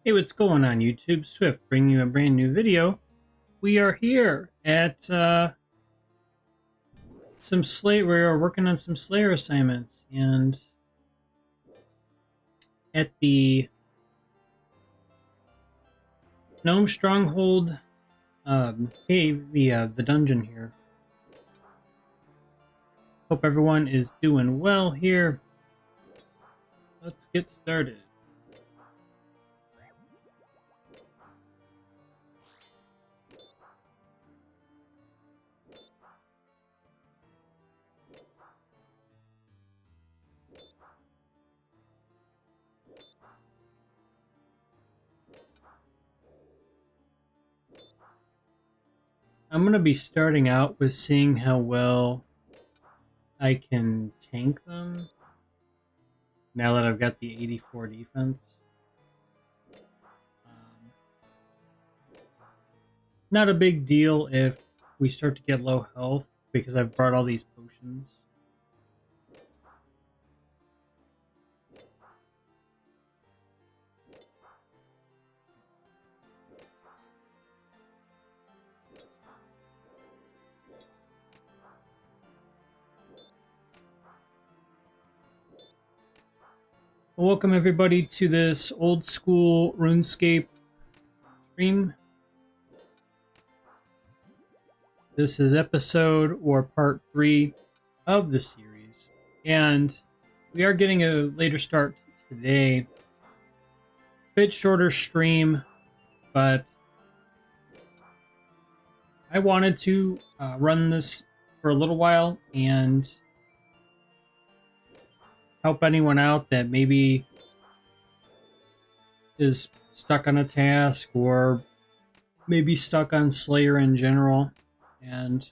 Hey, what's going on YouTube? Swift bringing you a brand new video. We are here at some Slayer. We are working on some Slayer assignments, and at the Gnome Stronghold cave, the dungeon here. Hope everyone is doing well here. Let's get started. I'm going to be starting out with seeing how well I can tank them now that I've got the 84 defense. Not a big deal if we start to get low health because I've brought all these potions. Welcome everybody to this Old School Runescape stream. This is episode or part 3 of the series, and we are getting a later start today. Bit shorter stream, but I wanted to run this for a little while and help anyone out that maybe is stuck on a task or maybe stuck on Slayer in general. And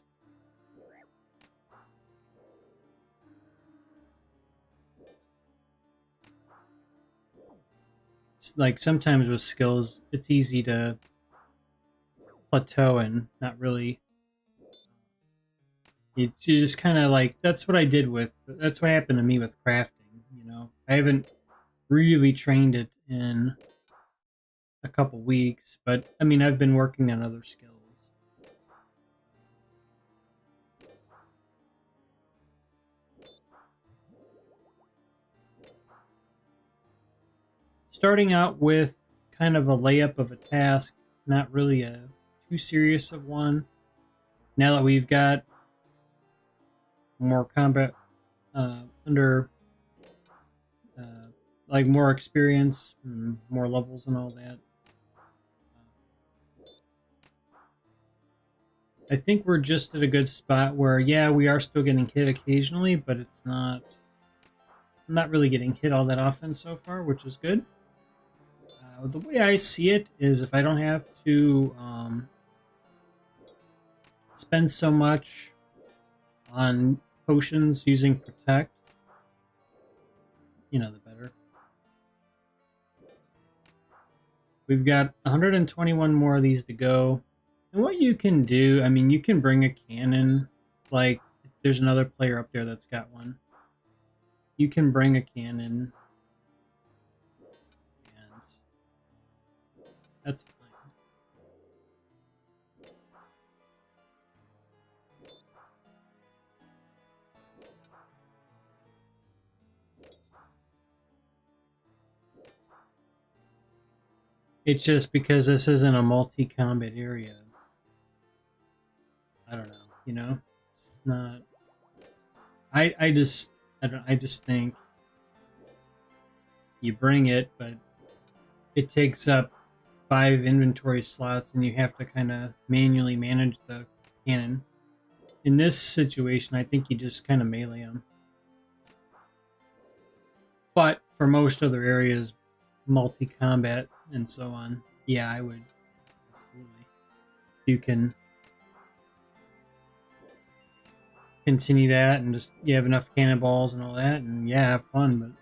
it's like sometimes with skills, it's easy to plateau and not really. You just kind of like, that's what happened to me with crafting. You know, I haven't really trained it in a couple weeks, but I mean, I've been working on other skills. Starting out with kind of a layup of a task, not really a too serious of one. Now that we've got more combat under like more experience, more levels and all that. I think we're just at a good spot where, yeah, we are still getting hit occasionally, but it's not. I'm not really getting hit all that often so far, which is good. The way I see it is if I don't have to spend so much on potions using Protect, you know, the better. We've got 121 more of these to go. And what you can do, I mean, you can bring a cannon. Like, there's another player up there that's got one. You can bring a cannon. And that's fine. It's just because this isn't a multi-combat area. I don't know, you know? It's not... I just think you bring it, but it takes up 5 inventory slots and you have to kind of manually manage the cannon. In this situation, I think you just kind of melee them. But for most other areas, multi-combat and so on, yeah, I would absolutely. You can continue that and just you have enough cannonballs and all that, and yeah, have fun.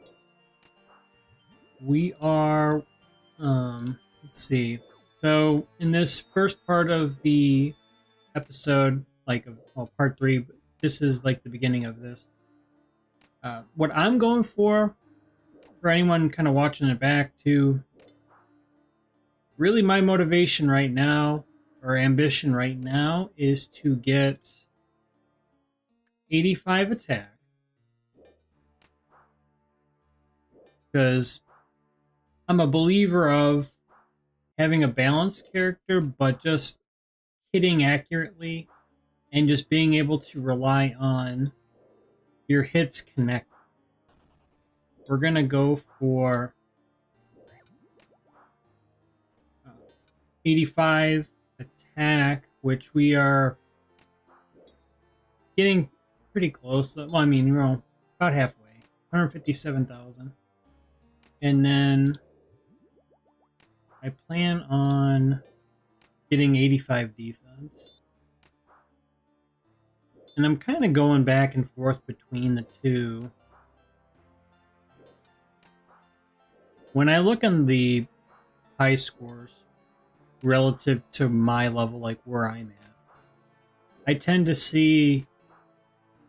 But we are, let's see. So in this first part of the episode, like, well, part 3, but this is like the beginning of this. What I'm going for anyone kind of watching it back too, really my motivation right now, or ambition right now, is to get 85 attack. Because I'm a believer of having a balanced character, but just hitting accurately and just being able to rely on your hits connect. We're going to go for 85 attack, which we are getting pretty close. Well, I mean, we're about halfway. 157,000. And then I plan on getting 85 defense. And I'm kind of going back and forth between the two. When I look on the high scores relative to my level, like where I'm at, I tend to see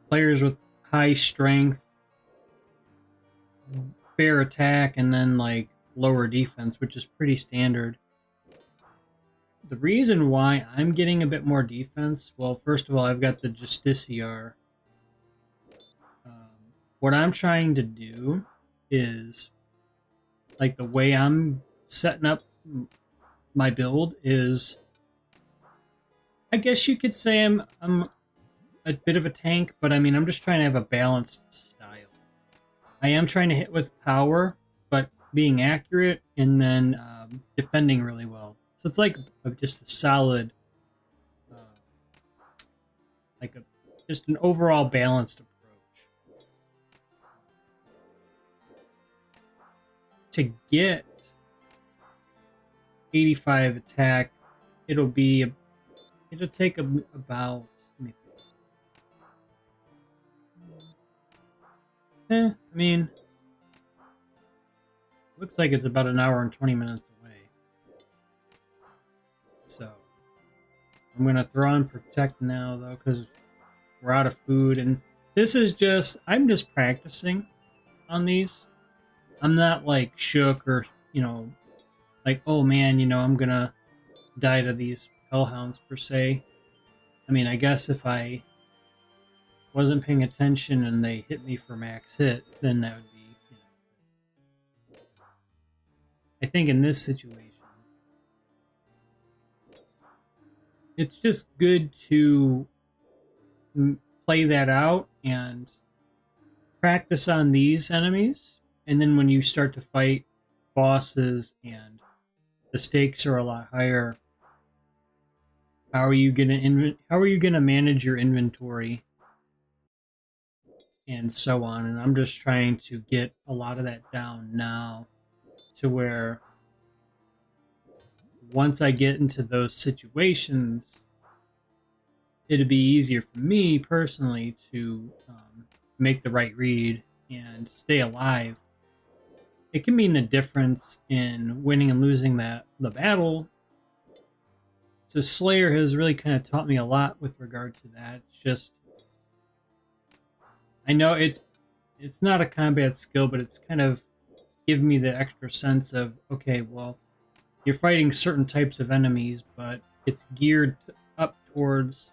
players with high strength, fair attack, and then like lower defense, which is pretty standard. The reason why I'm getting a bit more defense, well, first of all, I've got the Justiciar. What I'm trying to do is, like, the way I'm setting up my build is, I guess you could say I'm a bit of a tank, but I mean, I'm just trying to have a balanced style. I am trying to hit with power, but being accurate, and then defending really well. So it's like just a solid, just an overall balanced approach. To get 85 attack, it'll take about, I mean, looks like it's about an hour and 20 minutes away. So I'm gonna throw on protect now though, because we're out of food, and this is just, I'm just practicing on these. I'm not like shook or, like, oh man, I'm gonna die to these hellhounds per se. I mean, I guess if I wasn't paying attention and they hit me for max hit, then that would be, I think in this situation, it's just good to play that out and practice on these enemies. And then when you start to fight bosses and the stakes are a lot higher, how are you gonna manage your inventory and so on? And I'm just trying to get a lot of that down now, to where once I get into those situations, it'd be easier for me personally to make the right read and stay alive. It can mean the difference in winning and losing the battle. So Slayer has really kind of taught me a lot with regard to that. It's just, I know it's not a combat skill, but it's kind of given me the extra sense of, okay, well, you're fighting certain types of enemies, but it's geared up towards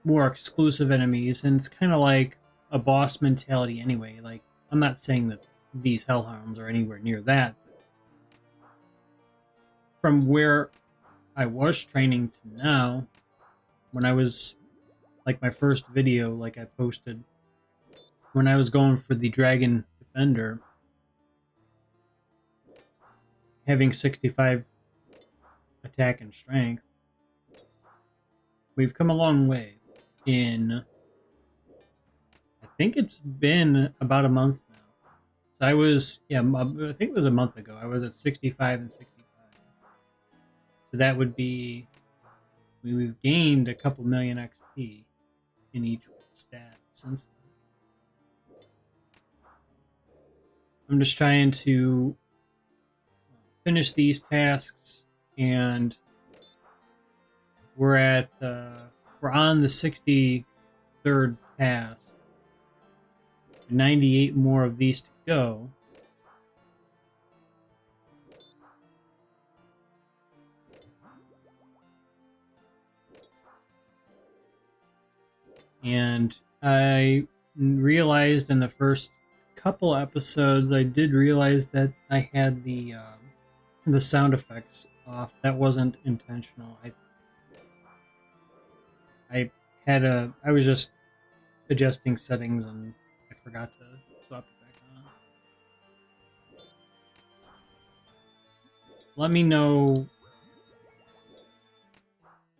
more exclusive enemies, and it's kind of like a boss mentality anyway. Like, I'm not saying that these hellhounds are anywhere near that, but from where I was training to now, when I was, like, my first video, like I posted, when I was going for the Dragon Defender, having 65 attack and strength, we've come a long way in, I think it's been about a month now. So I was, I think it was a month ago, I was at 65 and 65. So that would be, we've gained a couple million XP in each stat since then. I'm just trying to finish these tasks, and we're on the 63rd task. 98 more of these to go. And I realized in the first couple episodes, I did realize that I had the sound effects off. That wasn't intentional. I was just adjusting settings and I forgot to swap it back on. Let me know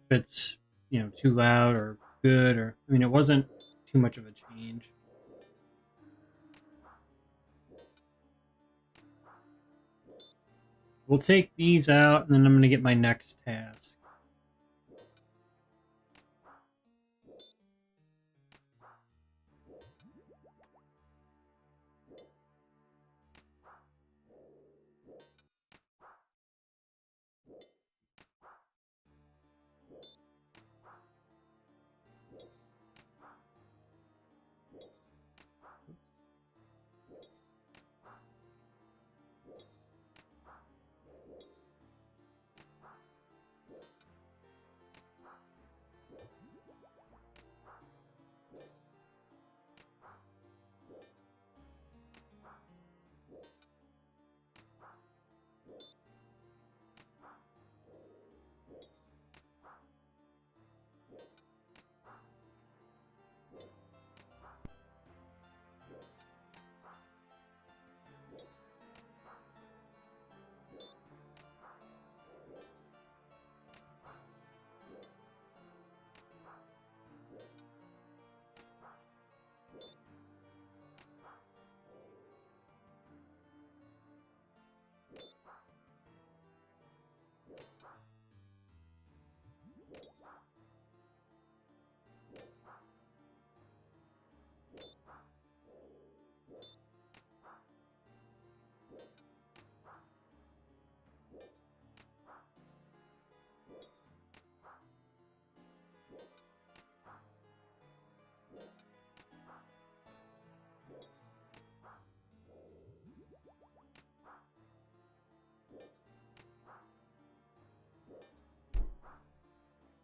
if it's, you know, too loud or good, or I mean, it wasn't too much of a change. We'll take these out, and then I'm going to get my next task.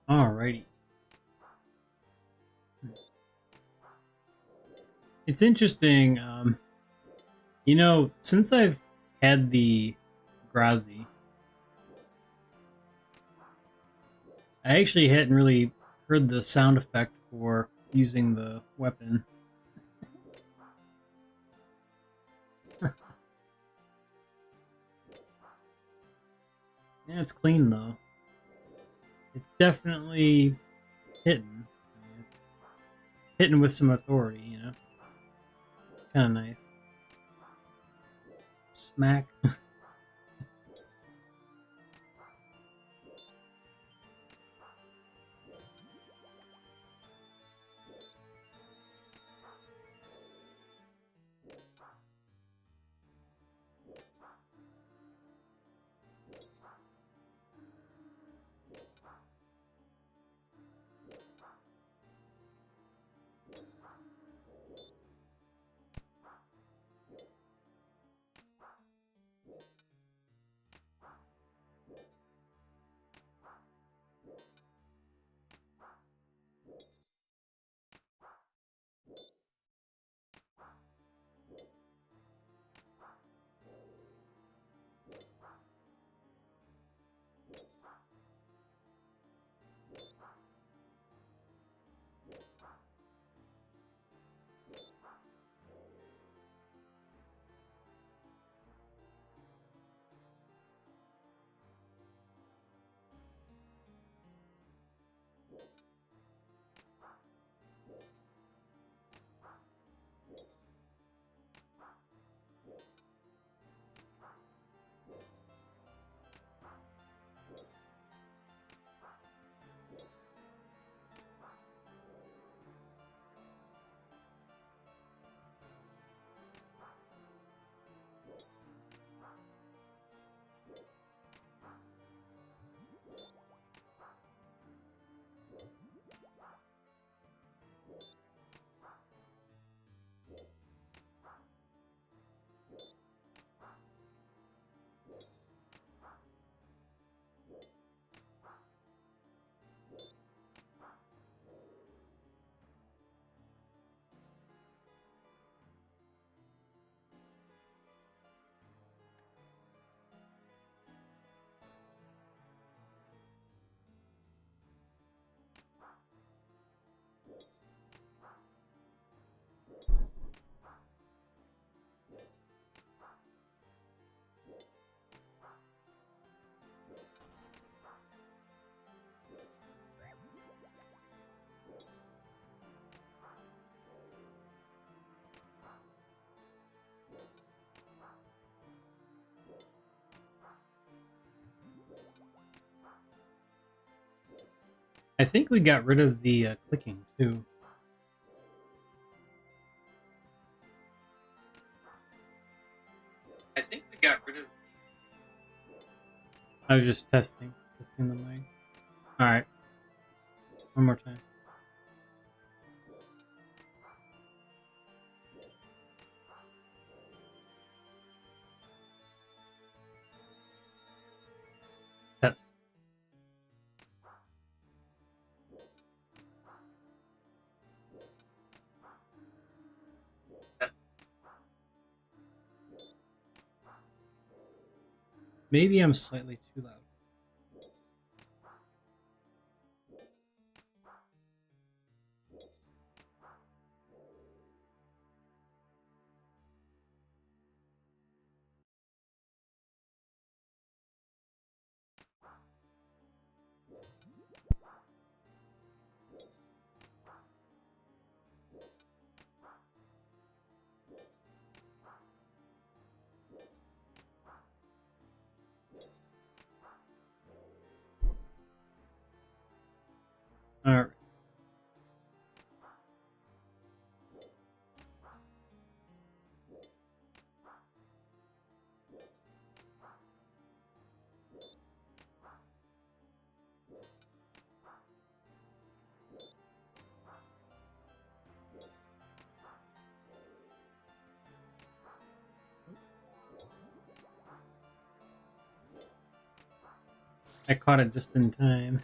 Alrighty. It's interesting, you know, since I've had the Grazi, I actually hadn't really heard the sound effect for using the weapon. Yeah, it's clean though. It's definitely hitting. It's hitting with some authority, you know? Kind of nice. Smack. I think we got rid of the clicking too. I think we got rid of. I was just testing the mic. All right, one more time. Test. Maybe I'm slightly too loud. All right. I caught it just in time.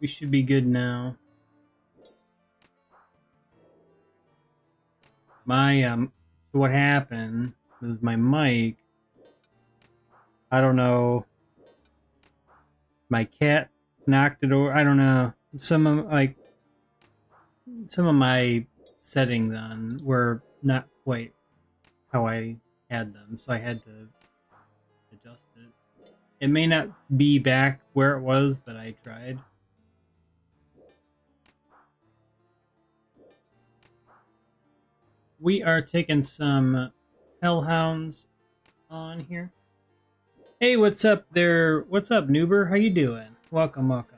We should be good now. My so what happened was my mic. I don't know. My cat knocked it over. I don't know. Some of my settings on were not quite how I had them, so I had to adjust it. It may not be back where it was, but I tried. We are taking some hellhounds on here. Hey, what's up there? What's up, Noober? How you doing? Welcome, welcome.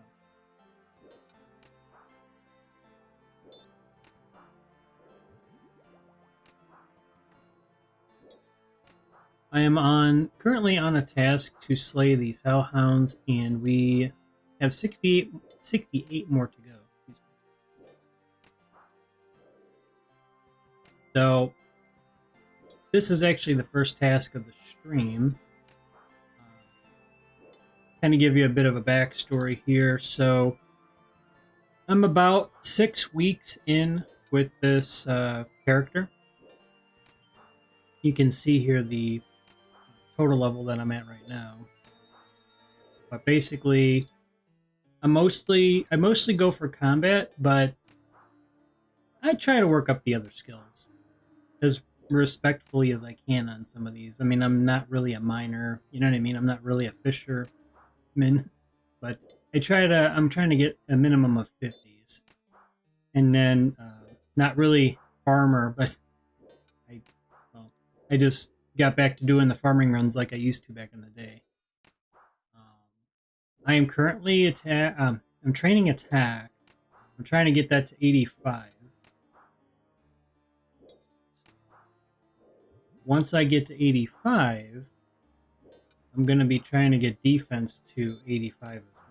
I am currently on a task to slay these hellhounds, and we have 68 more to go. So this is actually the first task of the stream. Kind of give you a bit of a backstory here. So I'm about 6 weeks in with this character. You can see here the total level that I'm at right now. But basically, I mostly go for combat, but I try to work up the other skills as respectfully as I can on some of these. I mean, I'm not really a miner, you know what I mean? I'm not really a fisherman, but I'm trying to get a minimum of 50s. And then, not really farmer, but I just got back to doing the farming runs like I used to back in the day. I am currently I'm training attack. I'm trying to get that to 85. Once I get to 85, I'm going to be trying to get defense to 85 as well.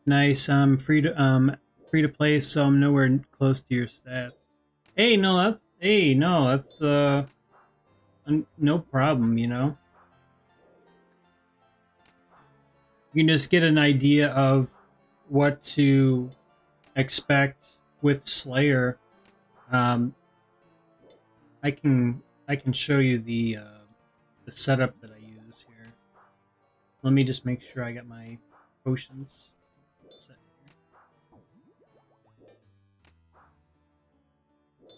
Nice. I'm free to play, so I'm nowhere close to your stats. Hey, no, that's no problem, you know. You can just get an idea of what to expect with Slayer. I can show you the setup that I use here. Let me just make sure I got my potions set here.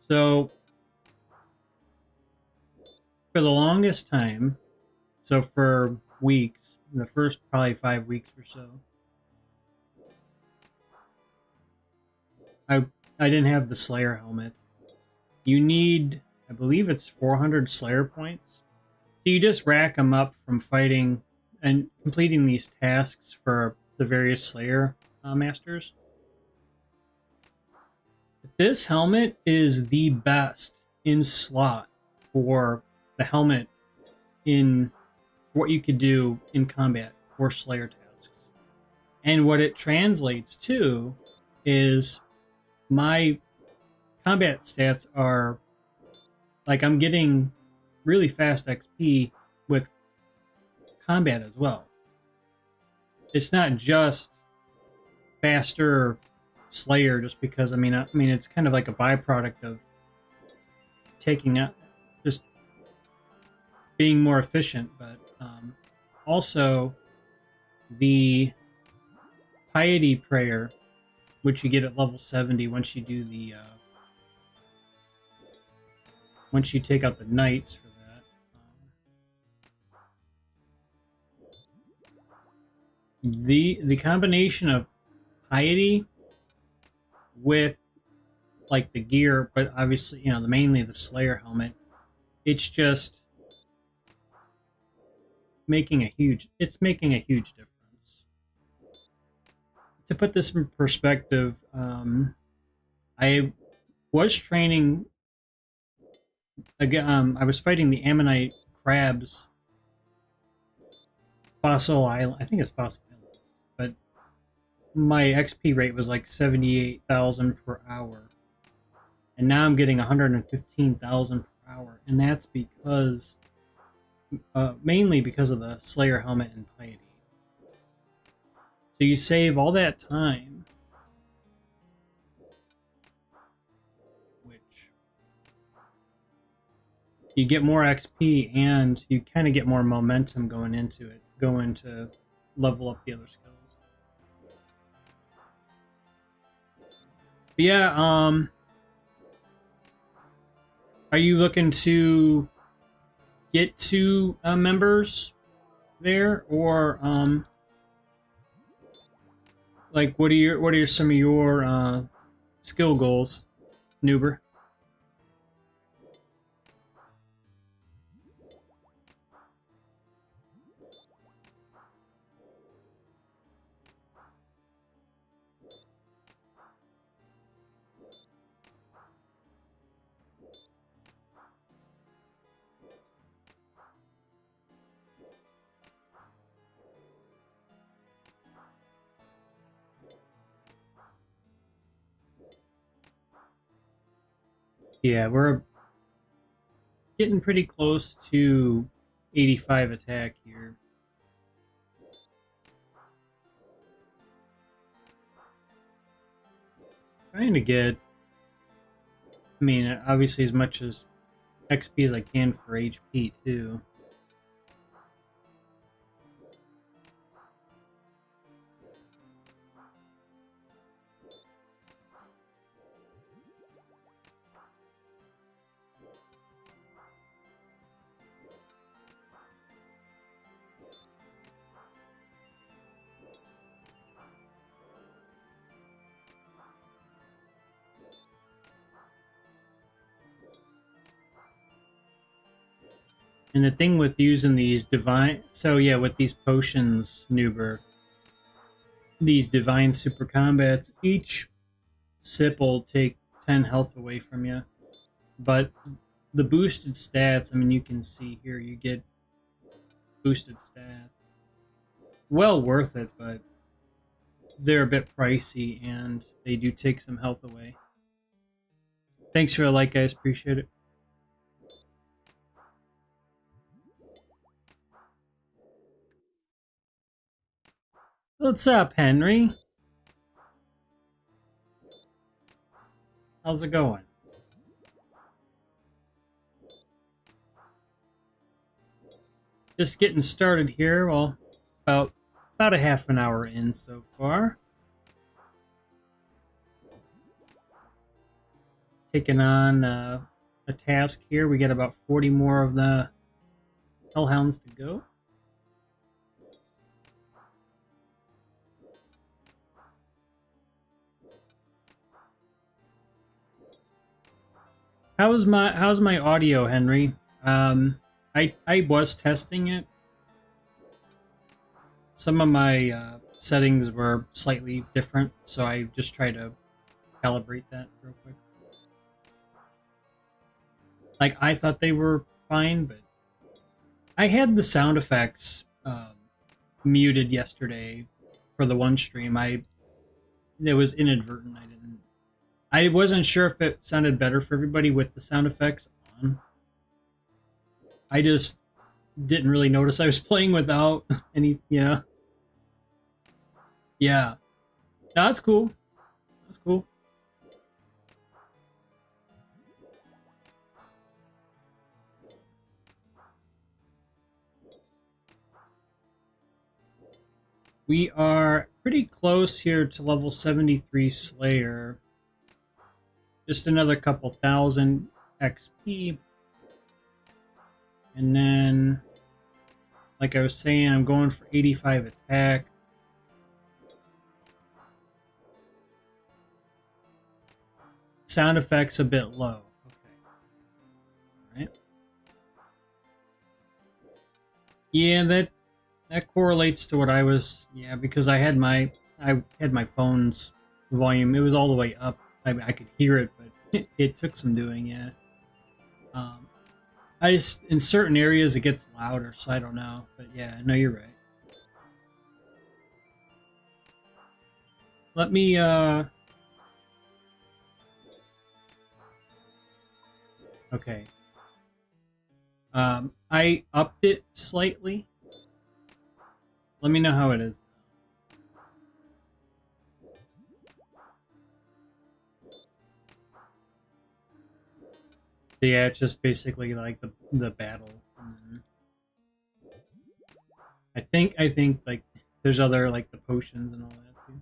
So for the longest time, so for weeks in the first probably 5 weeks or so. I didn't have the Slayer helmet. You need, I believe it's 400 Slayer points. So you just rack them up from fighting and completing these tasks for the various Slayer masters. This helmet is the best in slot for the helmet in what you could do in combat for Slayer tasks. And what it translates to is my combat stats are like I'm getting really fast XP with combat as well. It's not just faster Slayer just because I mean it's kind of like a byproduct of taking out just being more efficient, but also the piety prayer, which you get at level 70 once you do the once you take out the knights for that. The combination of piety with like the gear, but obviously mainly the Slayer helmet, it's just making a huge difference. To put this in perspective, I was training again. I was fighting the Ammonite crabs, Fossil Island. I think it's Fossil Island, but my XP rate was like 78,000 per hour, and now I'm getting 115,000 per hour, and that's because mainly because of the Slayer helmet and piety. So you save all that time, which you get more XP and you kind of get more momentum going into it, going to level up the other skills. But yeah, are you looking to get to members there, or like what are some of your skill goals, Noober? Yeah, we're getting pretty close to 85 attack here. Trying to get, I mean, obviously as much as XP as I can for HP too. And the thing with using these divine, so yeah, with these potions, Noober, these divine super combats, each sip will take 10 health away from you. But the boosted stats, I mean, you can see here, you get boosted stats. Well worth it, but they're a bit pricey and they do take some health away. Thanks for the like, guys. Appreciate it. What's up, Henry? How's it going? Just getting started here. Well, about a half an hour in so far. Taking on a task here. We got about 40 more of the Hellhounds to go. How's my audio, Henry? I was testing it. Some of my settings were slightly different, so I just tried to calibrate that real quick. Like, I thought they were fine, but I had the sound effects muted yesterday for the one stream. It was inadvertent. I wasn't sure if it sounded better for everybody with the sound effects on. I just didn't really notice I was playing without any. Yeah. No, that's cool. That's cool. We are pretty close here to level 73 Slayer. Just another couple thousand XP. And then, like I was saying, I'm going for 85 attack. Sound effects a bit low. Okay. Alright. Yeah, that correlates to what I was. Yeah, because I had my phone's volume. It was all the way up. I could hear it, but it took some doing. Yeah. I just in certain areas it gets louder, so I don't know. But yeah, no, you're right. Let me okay. I upped it slightly. Let me know how it is. So yeah, it's just basically like the battle. I think like there's other like the potions and all that too.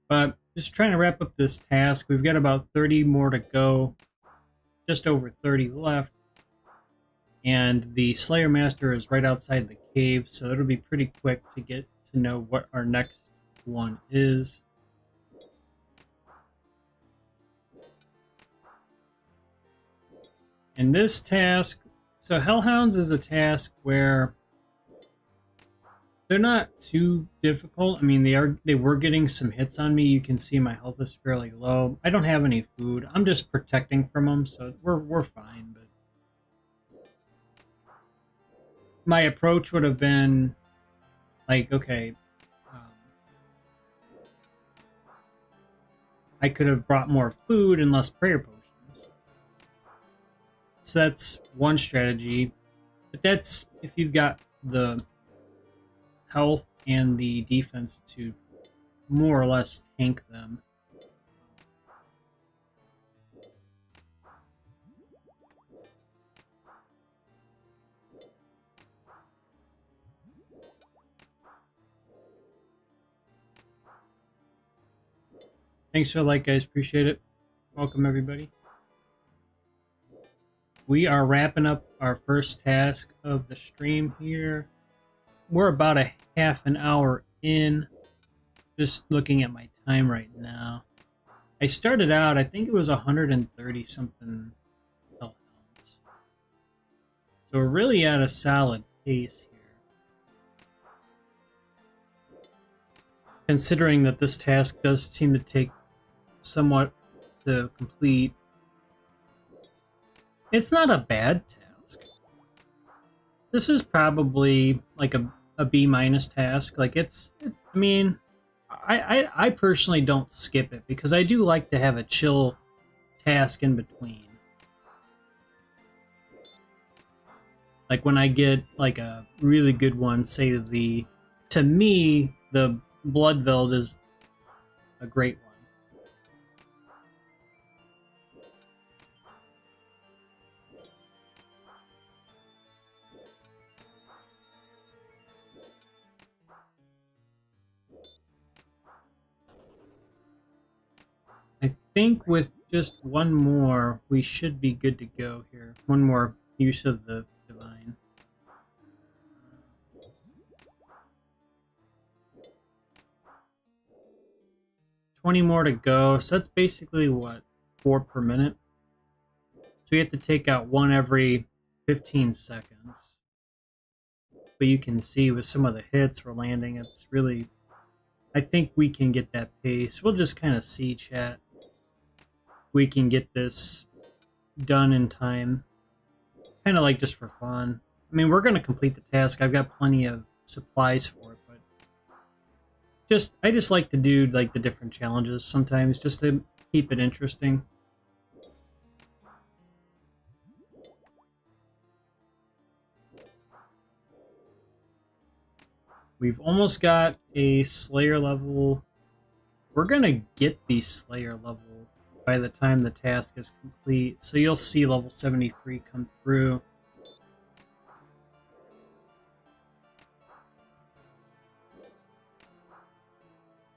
But just trying to wrap up this task. We've got about 30 more to go. Just over 30 left. And the Slayer Master is right outside the cave, so it'll be pretty quick to get to know what our next one is. In this task, so Hellhounds is a task where they're not too difficult. I mean, they were getting some hits on me. You can see my health is fairly low. I don't have any food. I'm just protecting from them, so we're fine. But my approach would have been like, okay, I could have brought more food and less prayer potions. So that's one strategy. But that's if you've got the health and the defense to more or less tank them. Thanks for the like, guys. Appreciate it. Welcome, everybody. We are wrapping up our first task of the stream here. We're about a half an hour in. Just looking at my time right now. I started out, I think it was 130 something hellhounds. So we're really at a solid pace here. Considering that this task does seem to take somewhat to complete. It's not a bad task. This is probably like a B- task. Like I mean, I personally don't skip it because I do like to have a chill task in between. Like when I get like a really good one, say to me, the Bloodveld is a great one. I think with just one more, we should be good to go here. One more use of the divine. 20 more to go, so that's basically what, 4 per minute. So you have to take out one every 15 seconds. But you can see with some of the hits we're landing, it's really... I think we can get that pace. We'll just kind of see, chat. We can get this done in time. Kind of like just for fun. I mean, we're going to complete the task. I've got plenty of supplies for it, but I just like to do like the different challenges sometimes just to keep it interesting. We've almost got a Slayer level. We're going to get the Slayer level by the time the task is complete. So you'll see level 73 come through.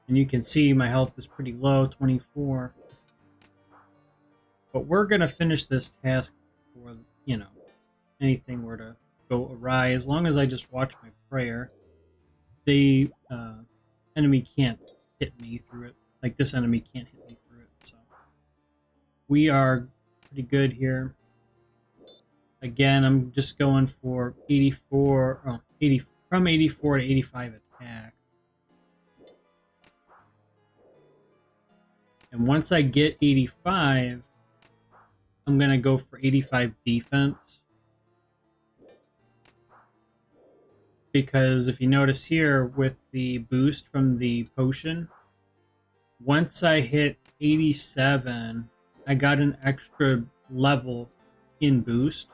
And you can see my health is pretty low, 24. But we're going to finish this task before, you know, anything were to go awry. As long as I just watch my prayer, the enemy can't hit me through it. Like, this enemy can't hit me through it. So we are pretty good here. Again, I'm just going for 80, from 84 to 85 attack. And once I get 85, I'm going to go for 85 defense. Because if you notice here, with the boost from the potion, once I hit 87, I got an extra level in boost.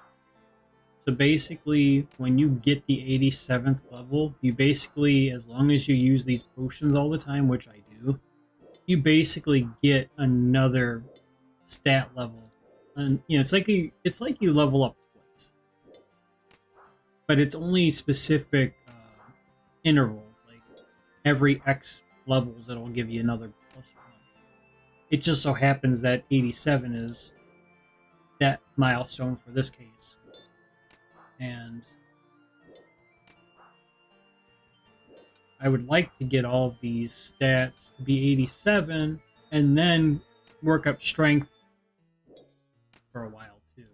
So basically, when you get the 87th level, you basically, as long as you use these potions all the time, which I do, you basically get another stat level. And you know, it's like you level up twice. But it's only specific intervals, like every X levels it'll give you another +1. It just so happens that 87 is that milestone for this case. And I would like to get all of these stats to be 87 and then work up strength for a while too.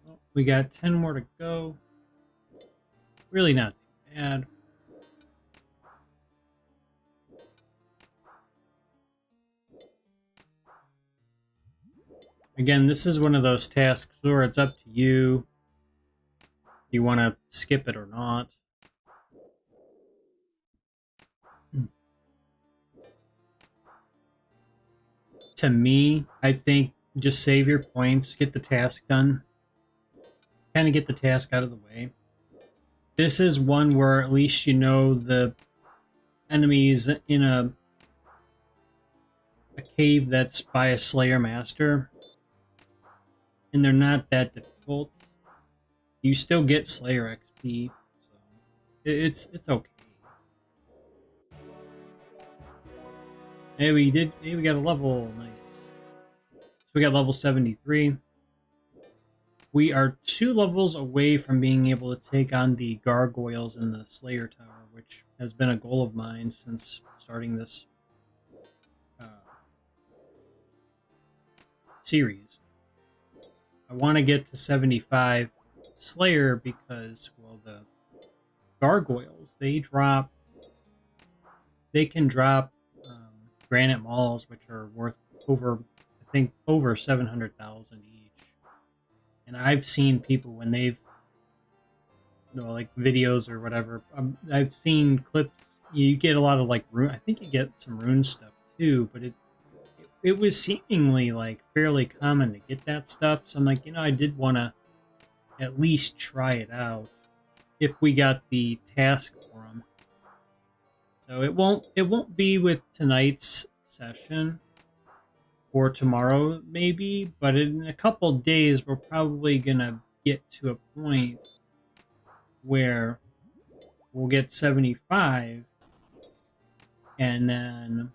Well, we got 10 more to go. Really not too bad. Again, this is one of those tasks where it's up to you if you want to skip it or not. To me, I think just save your points, get the task done, kind of get the task out of the way. This is one where at least you know the enemies in a cave that's by a Slayer Master, and they're not that difficult. You still get Slayer XP, so it's okay. Hey, we got a level. Nice. So we got level 73. We are 2 levels away from being able to take on the gargoyles in the Slayer Tower, which has been a goal of mine since starting this series. I want to get to 75 Slayer because, well, the gargoyles, they can drop granite malls, which are worth over, I think, over 700,000 each. And I've seen people when they've, you know, like videos or whatever, I've seen clips, you get a lot of like rune, I think you get some rune stuff too, but it was seemingly like fairly common to get that stuff. So I'm like, you know, I did want to at least try it out if we got the task for them. So it won't be with tonight's session or tomorrow maybe, but in a couple days we're probably gonna get to a point where we'll get 75 and then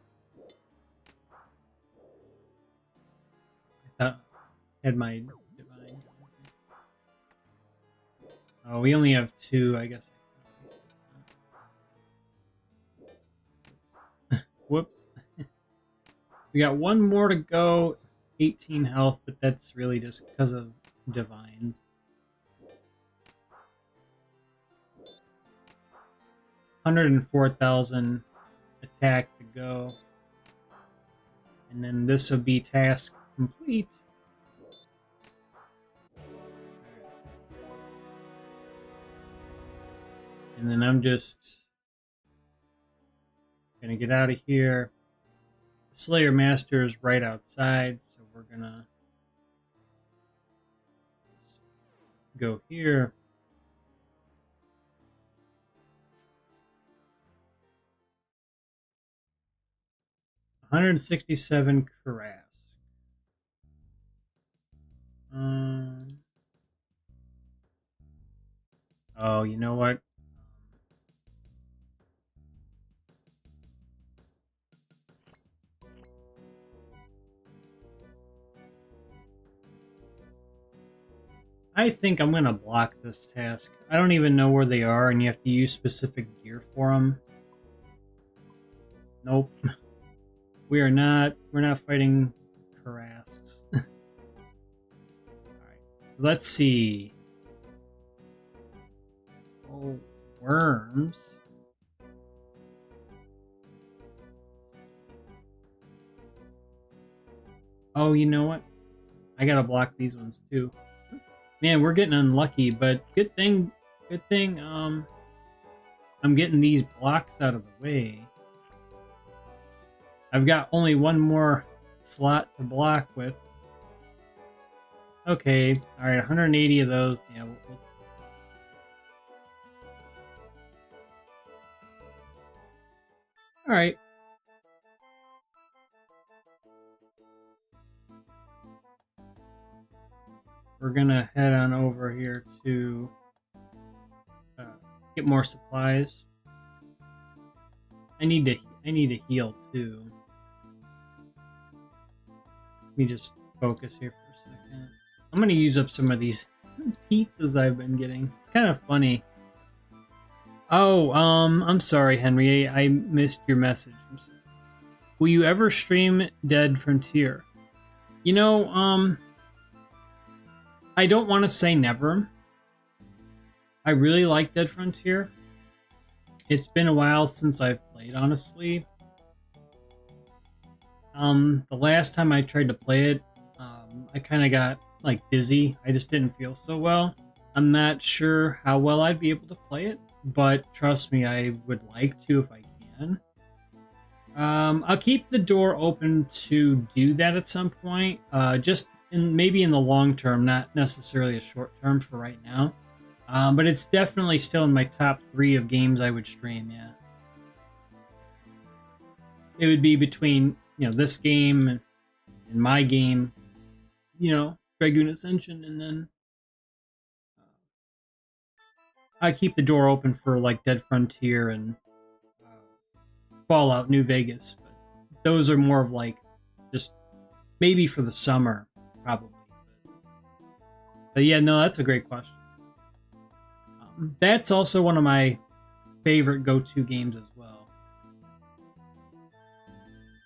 I had my divine. Oh, we only have 2, I guess. Whoops. We got one more to go. 18 health, but that's really just because of divines. 104,000 attack to go. And then this will be task complete. And then I'm just gonna get out of here. The Slayer Master is right outside, so we're gonna go here. $167 Karask. Oh, you know what? I think I'm gonna block this task. I don't even know where they are, and you have to use specific gear for them. Nope. We're not fighting Karasks. Alright, so let's see. Oh, worms. Oh, you know what? I gotta block these ones too. Man, we're getting unlucky, but good thing, I'm getting these blocks out of the way. I've got only one more slot to block with. Okay, alright, 180 of those. Yeah, alright. We're gonna head on over here to get more supplies. I need to heal too. Let me just focus here for a second. I'm gonna use up some of these pizzas I've been getting. It's kind of funny. Oh, I'm sorry, Henry. I missed your message. Will you ever stream Dead Frontier? You know, I don't want to say never. I really like Dead Frontier. It's been a while since I've played, honestly. The last time I tried to play it, I kind of got like dizzy. I just didn't feel so well. I'm not sure how well I'd be able to play it, but trust me, I would like to if I can. I'll keep the door open to do that at some point. Just maybe in the long term, not necessarily a short term for right now. But it's definitely still in my top 3 of games I would stream, yeah. It would be between, this game and my game, Dragoon Ascension, and then I keep the door open for like Dead Frontier and Fallout New Vegas. But those are more of like just maybe for the summer, probably. But yeah, no, that's a great question. That's also one of my favorite go-to games as well.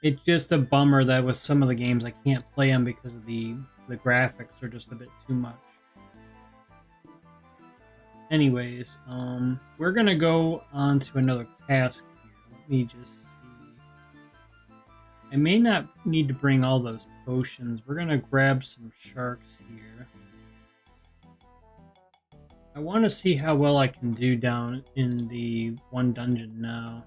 It's just a bummer that with some of the games I can't play them because of the graphics are just a bit too much. Anyways, we're gonna go on to another task here. Let me just see. I may not need to bring all those potions. We're gonna grab some sharks here. I want to see how well I can do down in the one dungeon now.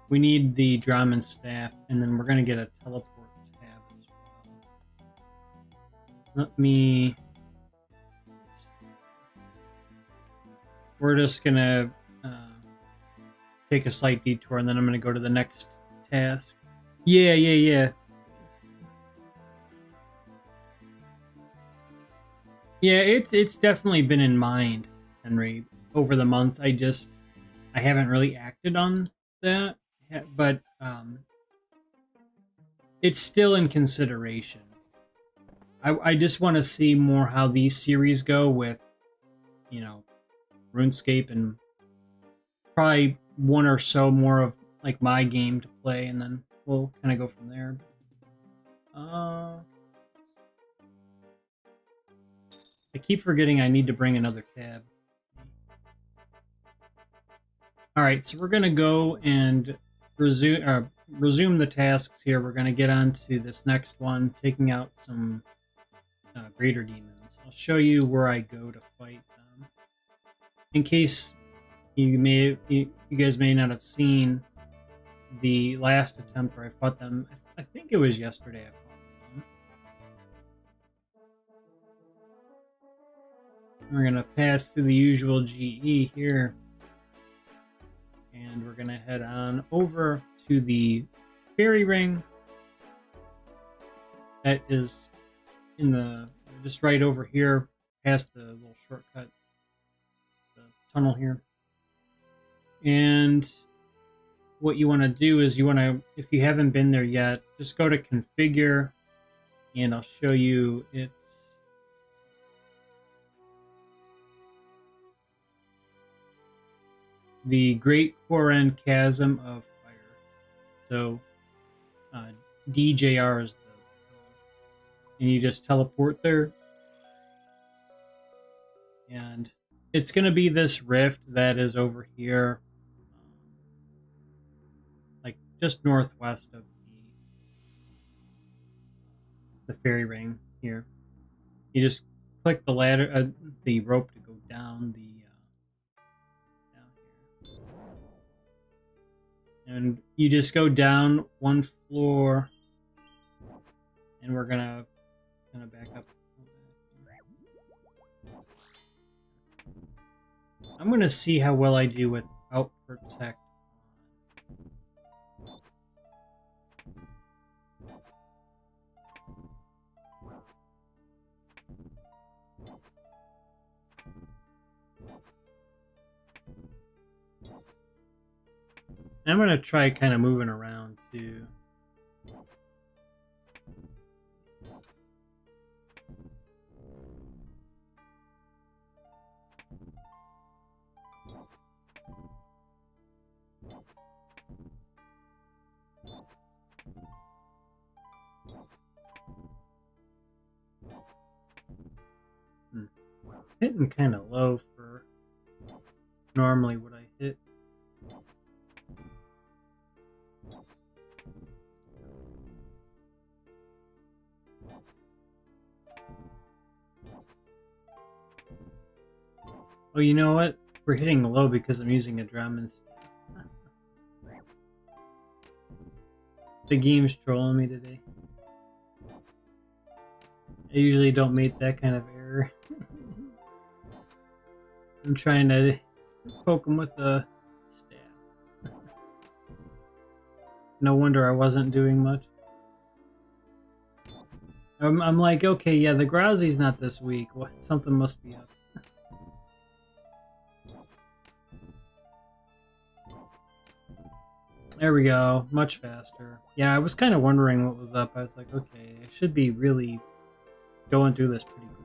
We need the Draman staff, and then we're going to get a teleport tab as well. Let me... We're just going to take a slight detour, and then I'm going to go to the next task. Yeah. Yeah, it's definitely been in mind, Henry, over the months. I haven't really acted on that, but it's still in consideration. I just want to see more how these series go with, RuneScape, and probably one or so more of like my game to play, and then we'll kind of go from there. I keep forgetting I need to bring another tab. All right, so we're gonna go and resume the tasks here. We're gonna get on to this next one, taking out some greater demons. I'll show you where I go to fight them. In case you guys may not have seen the last attempt where I fought them. I think it was yesterday I fought some. We're gonna pass through the usual GE here, and we're gonna head on over to the fairy ring that is in the just right over here, past the little shortcut, the tunnel here. And what you want to do is if you haven't been there yet, just go to configure, and I'll show you it's the Great Koran Chasm of Fire. So DJR is and you just teleport there, and it's going to be this rift that is over here, like just northwest of the fairy ring here. You just click the ladder, the rope to go down the down here, and you just go down one floor, and we're gonna back up. I'm gonna see how well I do without protect. I'm gonna try kind of moving around too. Hitting kind of low for normally what I hit. Oh, you know what? We're hitting low because I'm using a drum instead. The game's trolling me today. I usually don't make that kind of error. I'm trying to poke him with a staff. No wonder I wasn't doing much. I'm like, okay, yeah, the Grazi's not this week. What? Something must be up. There we go. Much faster. Yeah, I was kind of wondering what was up. I was like, okay, I should be really going through this pretty quick.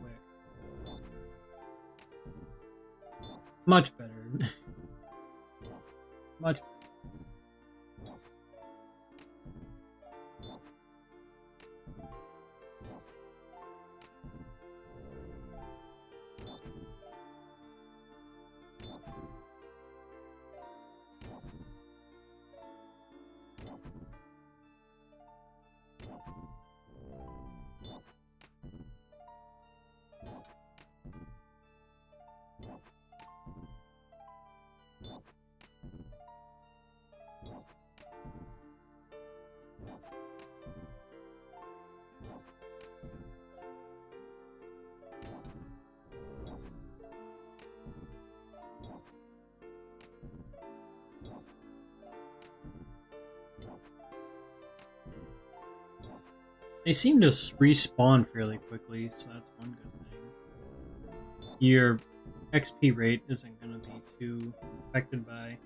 Much better. Much better. They seem to respawn fairly quickly, so that's one good thing. Your XP rate isn't going to be too affected by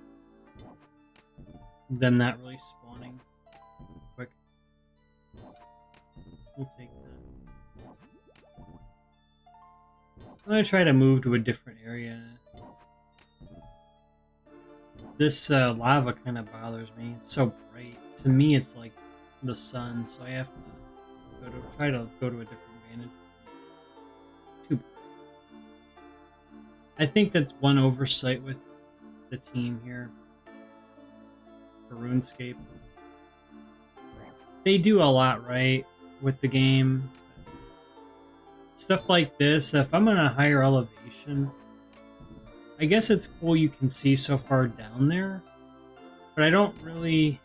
them not really spawning quick. We'll take that. I'm going to try to move to a different area. This lava kind of bothers me. It's so bright. To me, it's like the sun, so I have to try to go to a different vantage point. Too bright. I think that's one oversight with the team here for RuneScape. They do a lot right with the game. Stuff like this, if I'm on a higher elevation, I guess it's cool you can see so far down there, but I don't really...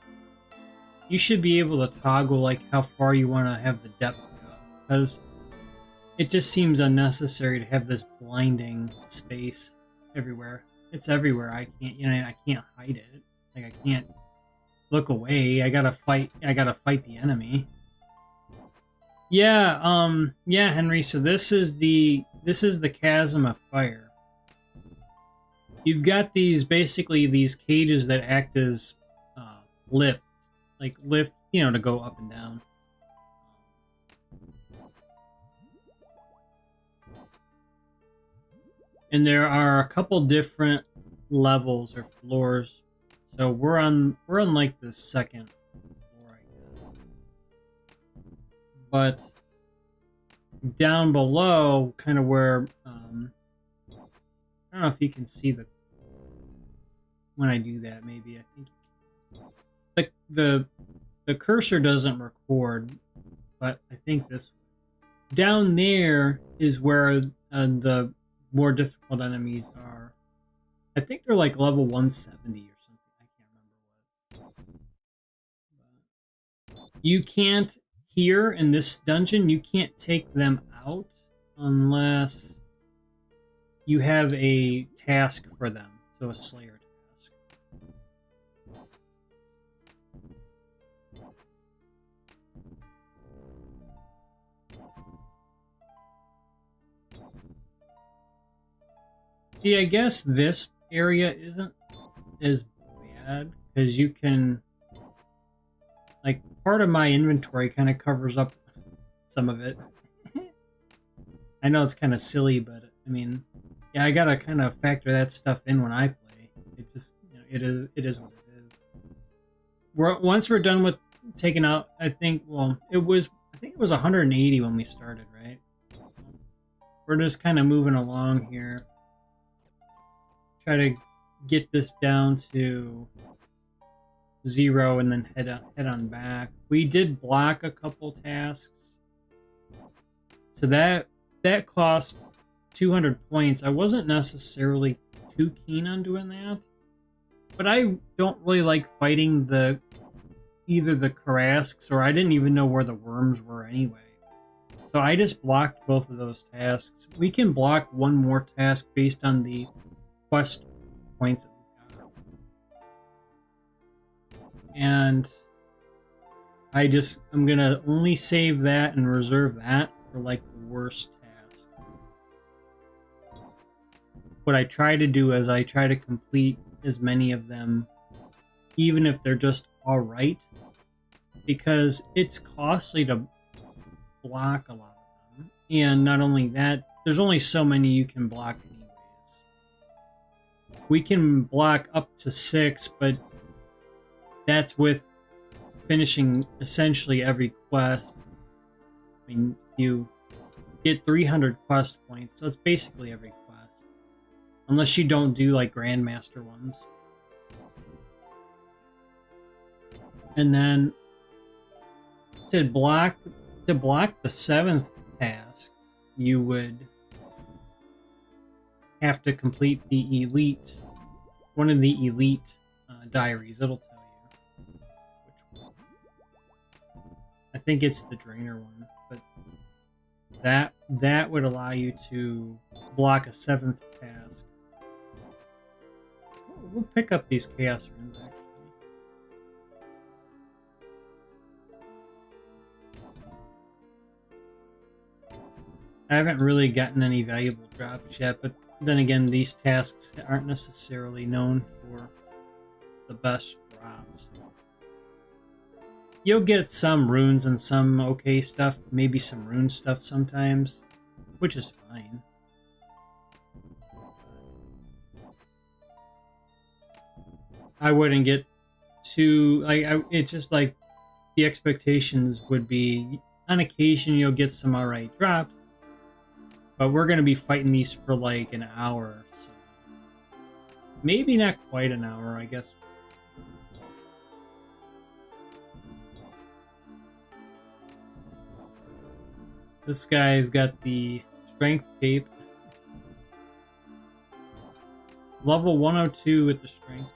You should be able to toggle like how far you want to have the depth go, because it just seems unnecessary to have this blinding space everywhere. It's everywhere. I can't, I can't hide it. Like, I can't look away. I gotta fight the enemy. Yeah, yeah, Henry, so this is the Chasm of Fire. You've got basically these cages that act as lifts, to go up and down. And there are a couple different levels or floors. So we're on like the second floor, I guess. But down below, kind of where I don't know if you can see when I do that. Maybe I think the cursor doesn't record, but I think this down there is where the more difficult enemies are. I think they're like level 170 or something. I can't remember what. But you can't, here in this dungeon, you can't take them out unless you have a task for them. So a Slayer task. See, I guess this area isn't as bad because you can, like, part of my inventory kind of covers up some of it. I know it's kind of silly, but I mean, yeah, I gotta kind of factor that stuff in when I play. It just, it is what it is. Once we're done with taking out, I think it was 180 when we started, right? We're just kind of moving along here. Try to get this down to 0 and then head on back. We did block a couple tasks, so that cost 200 points. I wasn't necessarily too keen on doing that, but I don't really like fighting either the Karasks, or I didn't even know where the worms were anyway. So I just blocked both of those tasks. We can block one more task based on the quest points that we've got. And I'm gonna only save that and reserve that for like the worst task. What I try to do is I try to complete as many of them, even if they're just alright, because it's costly to block a lot of them. And not only that, there's only so many you can block anyways. We can block up to 6, but that's with finishing essentially every quest. I mean, you get 300 quest points, so it's basically every quest. Unless you don't do like Grandmaster ones. And then to block the 7th task, you would have to complete one of the elite diaries. It'll tell you which one. I think it's the Drainer one, but that would allow you to block a 7th task. We'll pick up these Chaos Runes, actually. I haven't really gotten any valuable drops yet, but then again, these tasks aren't necessarily known for the best drops. You'll get some runes and some okay stuff, maybe some rune stuff sometimes, which is fine. I wouldn't get too like. It's just like the expectations would be on occasion you'll get some alright drops, but we're gonna be fighting these for like an hour, so maybe not quite an hour, I guess. This guy's got the strength tape. Level 102 with the strength.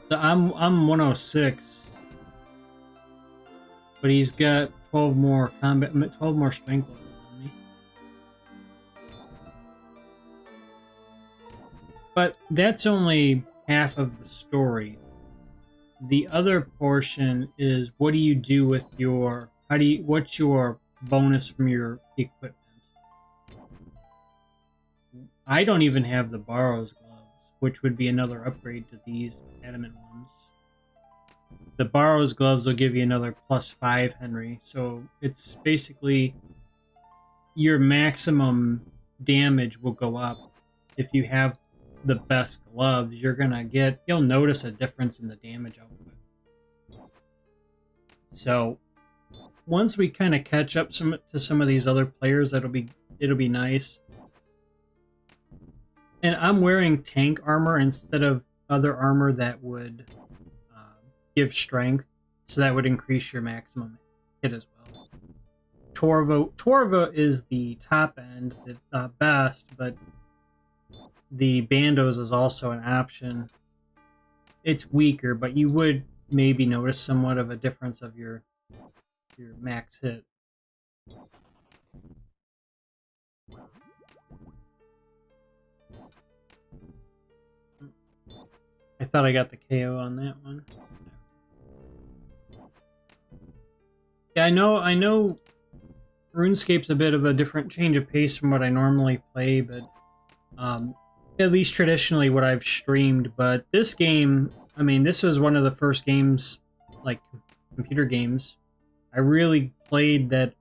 So I'm 106. But he's got 12 more strength levels than me. But that's only half of the story. The other portion is what do you do with your what's your bonus from your equipment? I don't even have the Borrow's gloves, which would be another upgrade to these adamant ones. The Borrow's gloves will give you another +5 Henry, so it's basically your maximum damage will go up. If you have the best gloves, you'll notice a difference in the damage output. So once we kind of catch up to some of these other players, it'll be nice. And I'm wearing tank armor instead of other armor that would give strength, so that would increase your maximum hit as well. Torva is the top end, the best, but the Bandos is also an option. It's weaker, but you would maybe notice somewhat of a difference of your max hit. I thought I got the KO on that one. Yeah, I know RuneScape's a bit of a different change of pace from what I normally play, but at least traditionally what I've streamed. But this game, I mean, this was one of the first games, like computer games, I really played that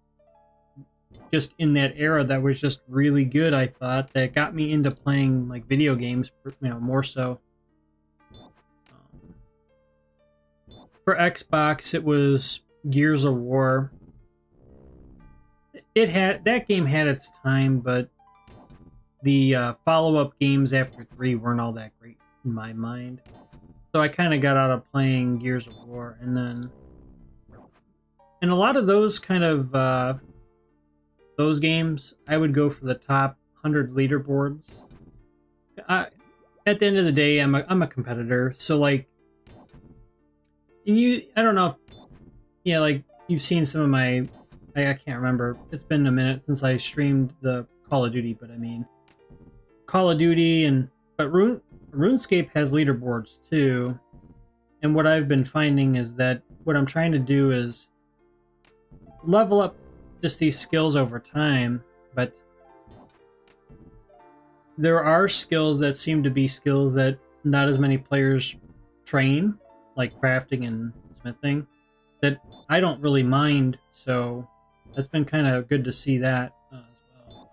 just in that era that was just really good, I thought, that got me into playing like video games, more so. For Xbox, it was Gears of War. That game had its time, but the follow-up games after 3 weren't all that great in my mind. So I kind of got out of playing Gears of War, and a lot of those kind of those games, I would go for the top 100 leaderboards. At the end of the day, I'm a competitor, so like. I don't know if, like, you've seen some of my, I can't remember, it's been a minute since I streamed the Call of Duty, but I mean, Call of Duty, but RuneScape has leaderboards too, and what I've been finding is that what I'm trying to do is level up just these skills over time, but there are skills that seem to be skills that not as many players train, like crafting and smithing, that I don't really mind, so that's been kind of good to see that as well.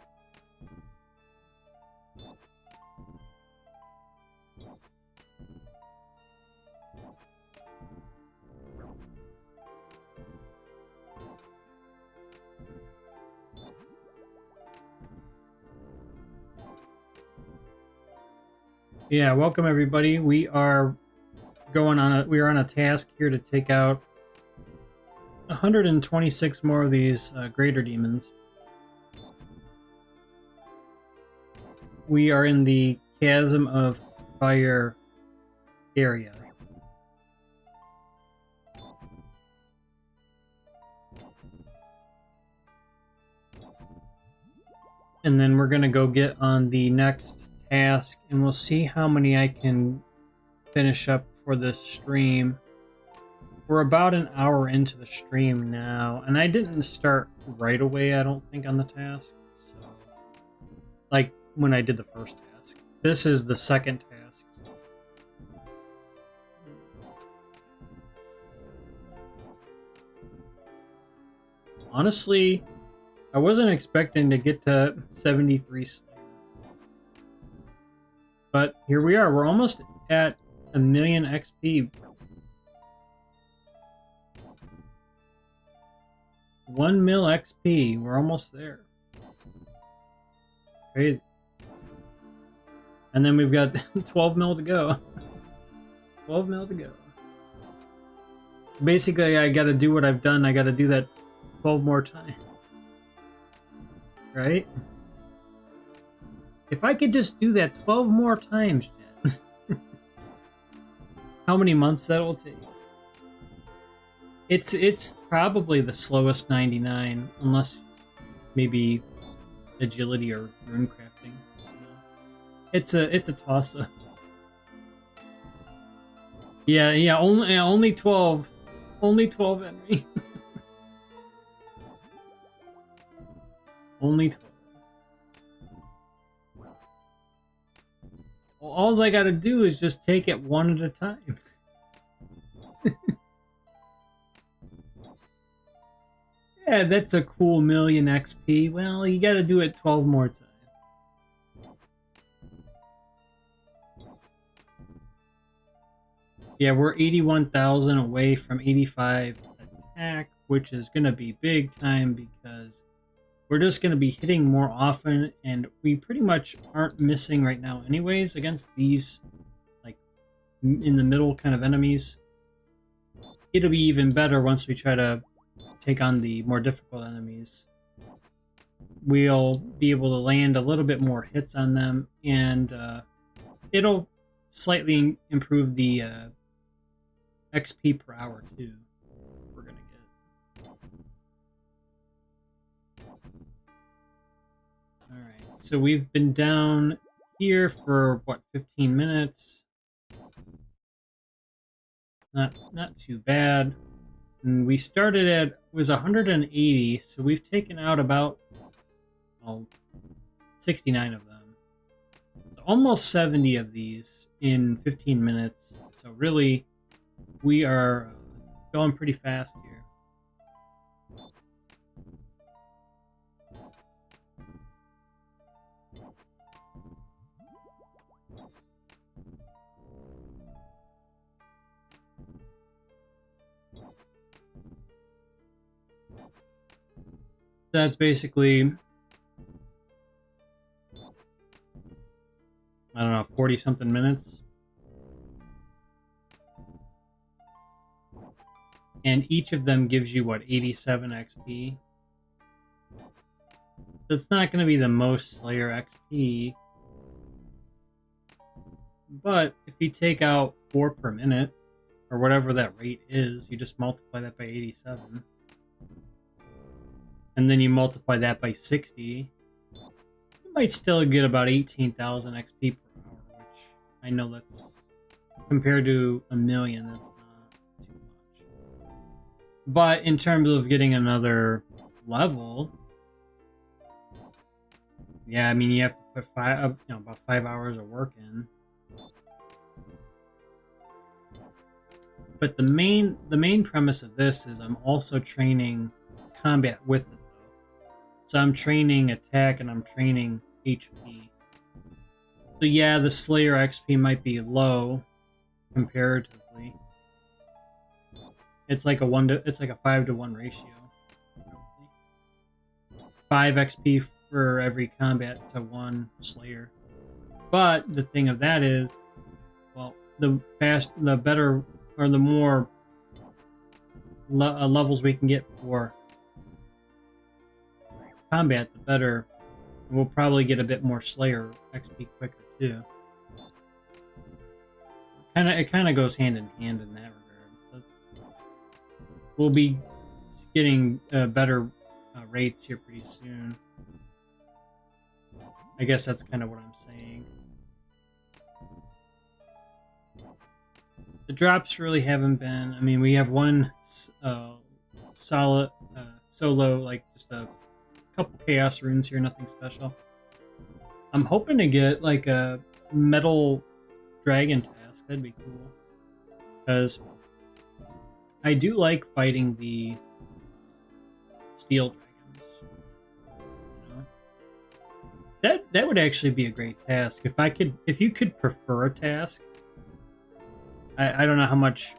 Yeah, welcome everybody. We are on a task here to take out 126 more of these greater demons. We are in the Chasm of Fire area. And then we're gonna go get on the next task, and we'll see how many I can finish up for this stream. We're about an hour into the stream now, and I didn't start right away, I don't think, on the task. So, like when I did the first task. This is the second task. Honestly, I wasn't expecting to get to 73 Slayer. But here we are. We're almost at 1,000,000 XP. 1 mil XP. We're almost there. Crazy. And then we've got 12 mil to go. 12 mil to go. Basically, I gotta do what I've done. I gotta do that 12 more times. Right? If I could just do that 12 more times, Jen. How many months that will take? It's probably the slowest 99, unless maybe agility or rune crafting. It's a toss up. Yeah, only 12. Only 12, Henry. Only 12. Well, all I gotta do is just take it one at a time. Yeah, that's a cool 1,000,000 XP. Well, you gotta do it 12 more times. Yeah, we're 81,000 away from 85 attack, which is gonna be big time because we're just gonna be hitting more often, and we pretty much aren't missing right now anyways against these, like, in the middle kind of enemies. It'll be even better once we try to take on the more difficult enemies. We'll be able to land a little bit more hits on them, and it'll slightly improve the XP per hour too. We're gonna get. All right, so we've been down here for what, 15 minutes? Not too bad. And we started at, it was 180, so we've taken out about 69 of them. So almost 70 of these in 15 minutes. So really, we are going pretty fast here. That's basically, I don't know, 40-something minutes. And each of them gives you, what, 87 XP? So it's not going to be the most Slayer XP. But if you take out 4 per minute, or whatever that rate is, you just multiply that by 87. And then you multiply that by 60, you might still get about 18,000 XP per hour, which I know that's, compared to 1,000,000, that's not too much. But in terms of getting another level, yeah, I mean, you have to put about 5 hours of work in. But the main premise of this is I'm also training combat with it. So I'm training attack and I'm training HP. So yeah, the Slayer XP might be low comparatively. It's like a 5-to-1 ratio. 5 XP for every combat to 1 Slayer. But the thing of that is, well, the better, or the more levels we can get for combat, the better. We'll probably get a bit more Slayer XP quicker too. It kind of goes hand in hand in that regard. So we'll be getting better rates here pretty soon. I guess that's kind of what I'm saying. The drops really haven't been. I mean, we have one solid solo, like just a couple chaos runes here, nothing special. I'm hoping to get like a metal dragon task. That'd be cool, because I do like fighting the steel dragons. You know? That would actually be a great task if you could prefer a task. I don't know how much.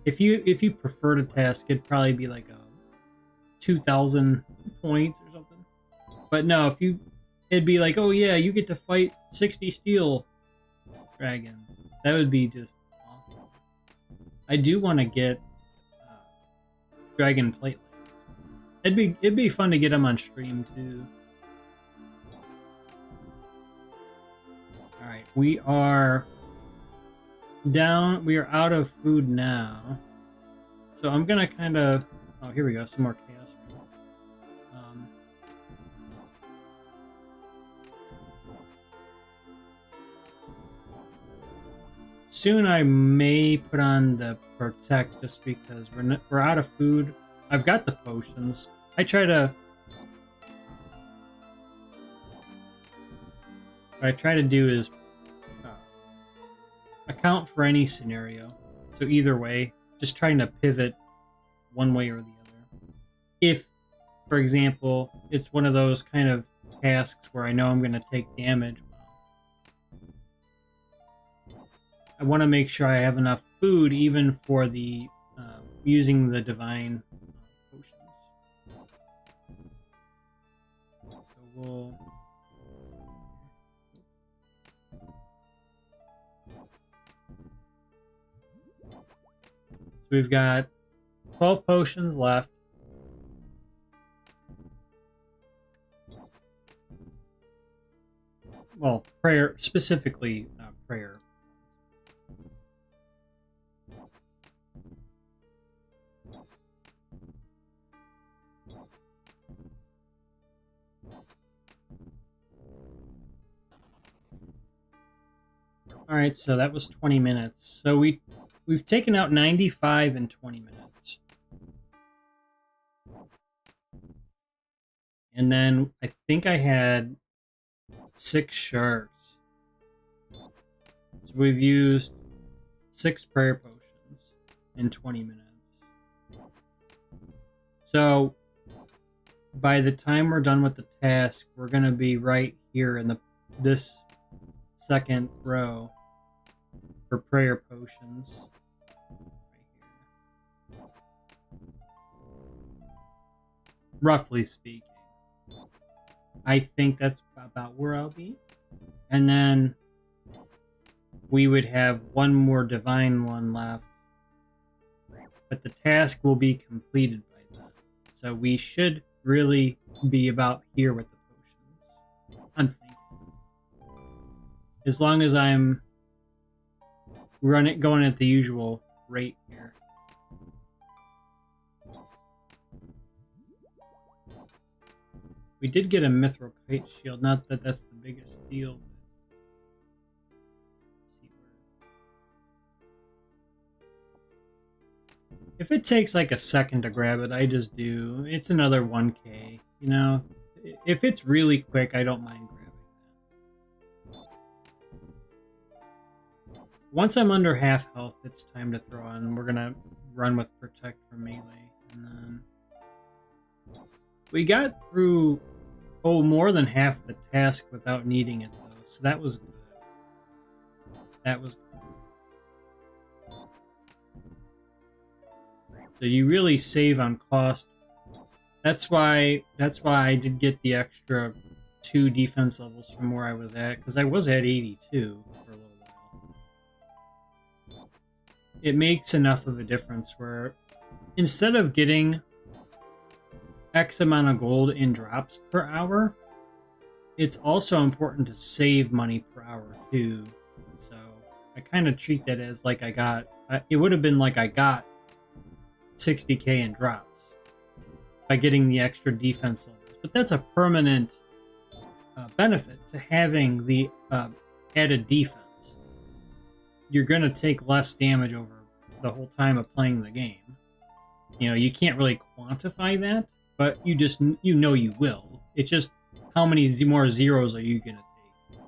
If you preferred a task, it'd probably be like a 2,000 points or something. But no, it'd be like, oh yeah, you get to fight 60 steel dragons. That would be just awesome. I do want to get dragon platelets. It'd be fun to get them on stream too. All right, we are down. We are out of food now, so I'm gonna kind of. Oh, here we go. Some more chaos. Soon I may put on the protect just because we're out of food. I've got the potions. What I try to do is account for any scenario. So either way, just trying to pivot one way or the other. If, for example, it's one of those kind of tasks where I know I'm going to take damage, I want to make sure I have enough food even for the using the divine potions. So we've got 12 potions left. Well, prayer, specifically prayer. All right, so that was 20 minutes. So we've taken out 95 in 20 minutes. And then I think I had 6 shards. So we've used 6 prayer potions in 20 minutes. So by the time we're done with the task, we're going to be right here in this second row for prayer potions. Right here. Roughly speaking. I think that's about where I'll be. And then we would have one more divine one left. But the task will be completed by then. So we should really be about here with the potions. I'm thinking. As long as I'm going at the usual rate here. We did get a mithril kite shield, not that that's the biggest deal. If it takes like a second to grab it, I just do. It's another 1k, you know? If it's really quick, I don't mind grabbing that. Once I'm under half health, it's time to throw on. We're gonna run with Protect for melee. And then we got through, more than half the task without needing it, though. So that was good. That was good. So you really save on cost. That's why I did get the extra 2 defense levels from where I was at, because I was at 82 for a little while. It makes enough of a difference where instead of getting X amount of gold in drops per hour, it's also important to save money per hour too. So I kind of treat that as like it would have been like I got 60k in drops by getting the extra defense levels. But that's a permanent benefit to having the added defense. You're going to take less damage over the whole time of playing the game. You know, you can't really quantify that, but you know you will. It's just how many more zeros are you going to take?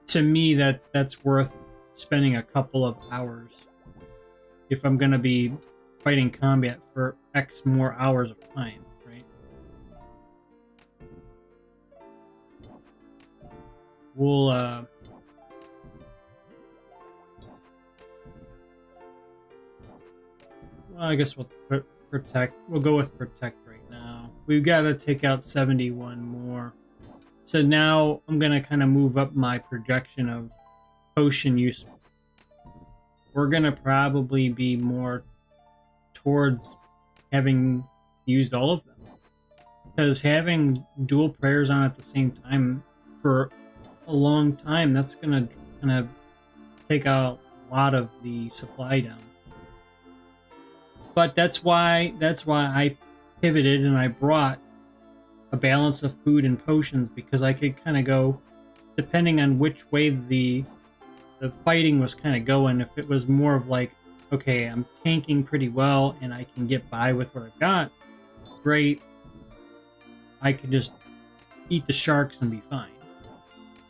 To me, that's worth spending a couple of hours if I'm going to be fighting combat for X more hours of time, right? we'll well, I guess we'll protect. We'll go with protect right now. We've got to take out 71 more. So now I'm gonna kind of move up my projection of potion use. We're gonna probably be more towards having used all of them, because having dual prayers on at the same time for a long time, that's gonna kind of take a lot of the supply down. But that's why I pivoted and I brought a balance of food and potions, because I could kind of go depending on which way the fighting was kind of going. If it was more of like, okay, I'm tanking pretty well and I can get by with what I've got, great. I could just eat the sharks and be fine.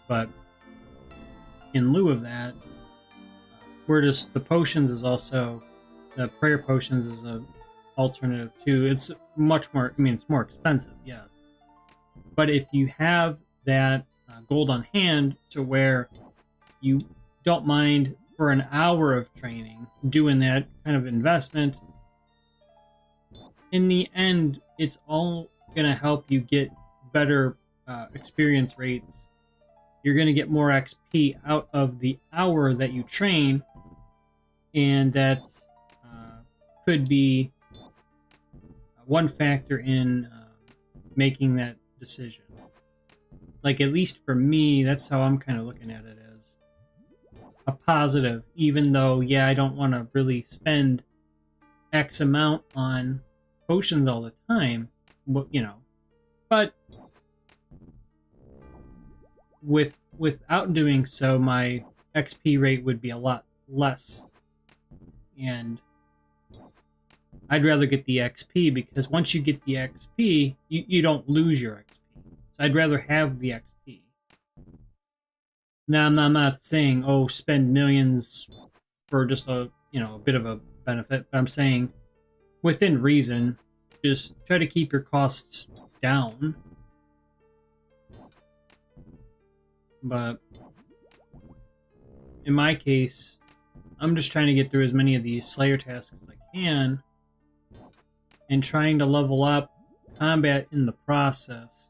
But in lieu of that, we're just, the potions is also, the prayer potions is a alternative too. It's much more, I mean, it's more expensive, yes. But if you have that gold on hand to where you don't mind for an hour of training doing that kind of investment, in the end, it's all going to help you get better experience rates. You're going to get more XP out of the hour that you train, and that could be one factor in making that decision. Like, at least for me, that's how I'm kind of looking at it, as a positive, even though, yeah, I don't want to really spend X amount on potions all the time, you know, but without doing so, my XP rate would be a lot less, and I'd rather get the XP, because once you get the XP, you don't lose your XP. So I'd rather have the XP. Now, I'm not saying, oh, spend millions for just a bit of a benefit, but I'm saying within reason, just try to keep your costs down. But in my case, I'm just trying to get through as many of these Slayer tasks as I can, and trying to level up combat in the process.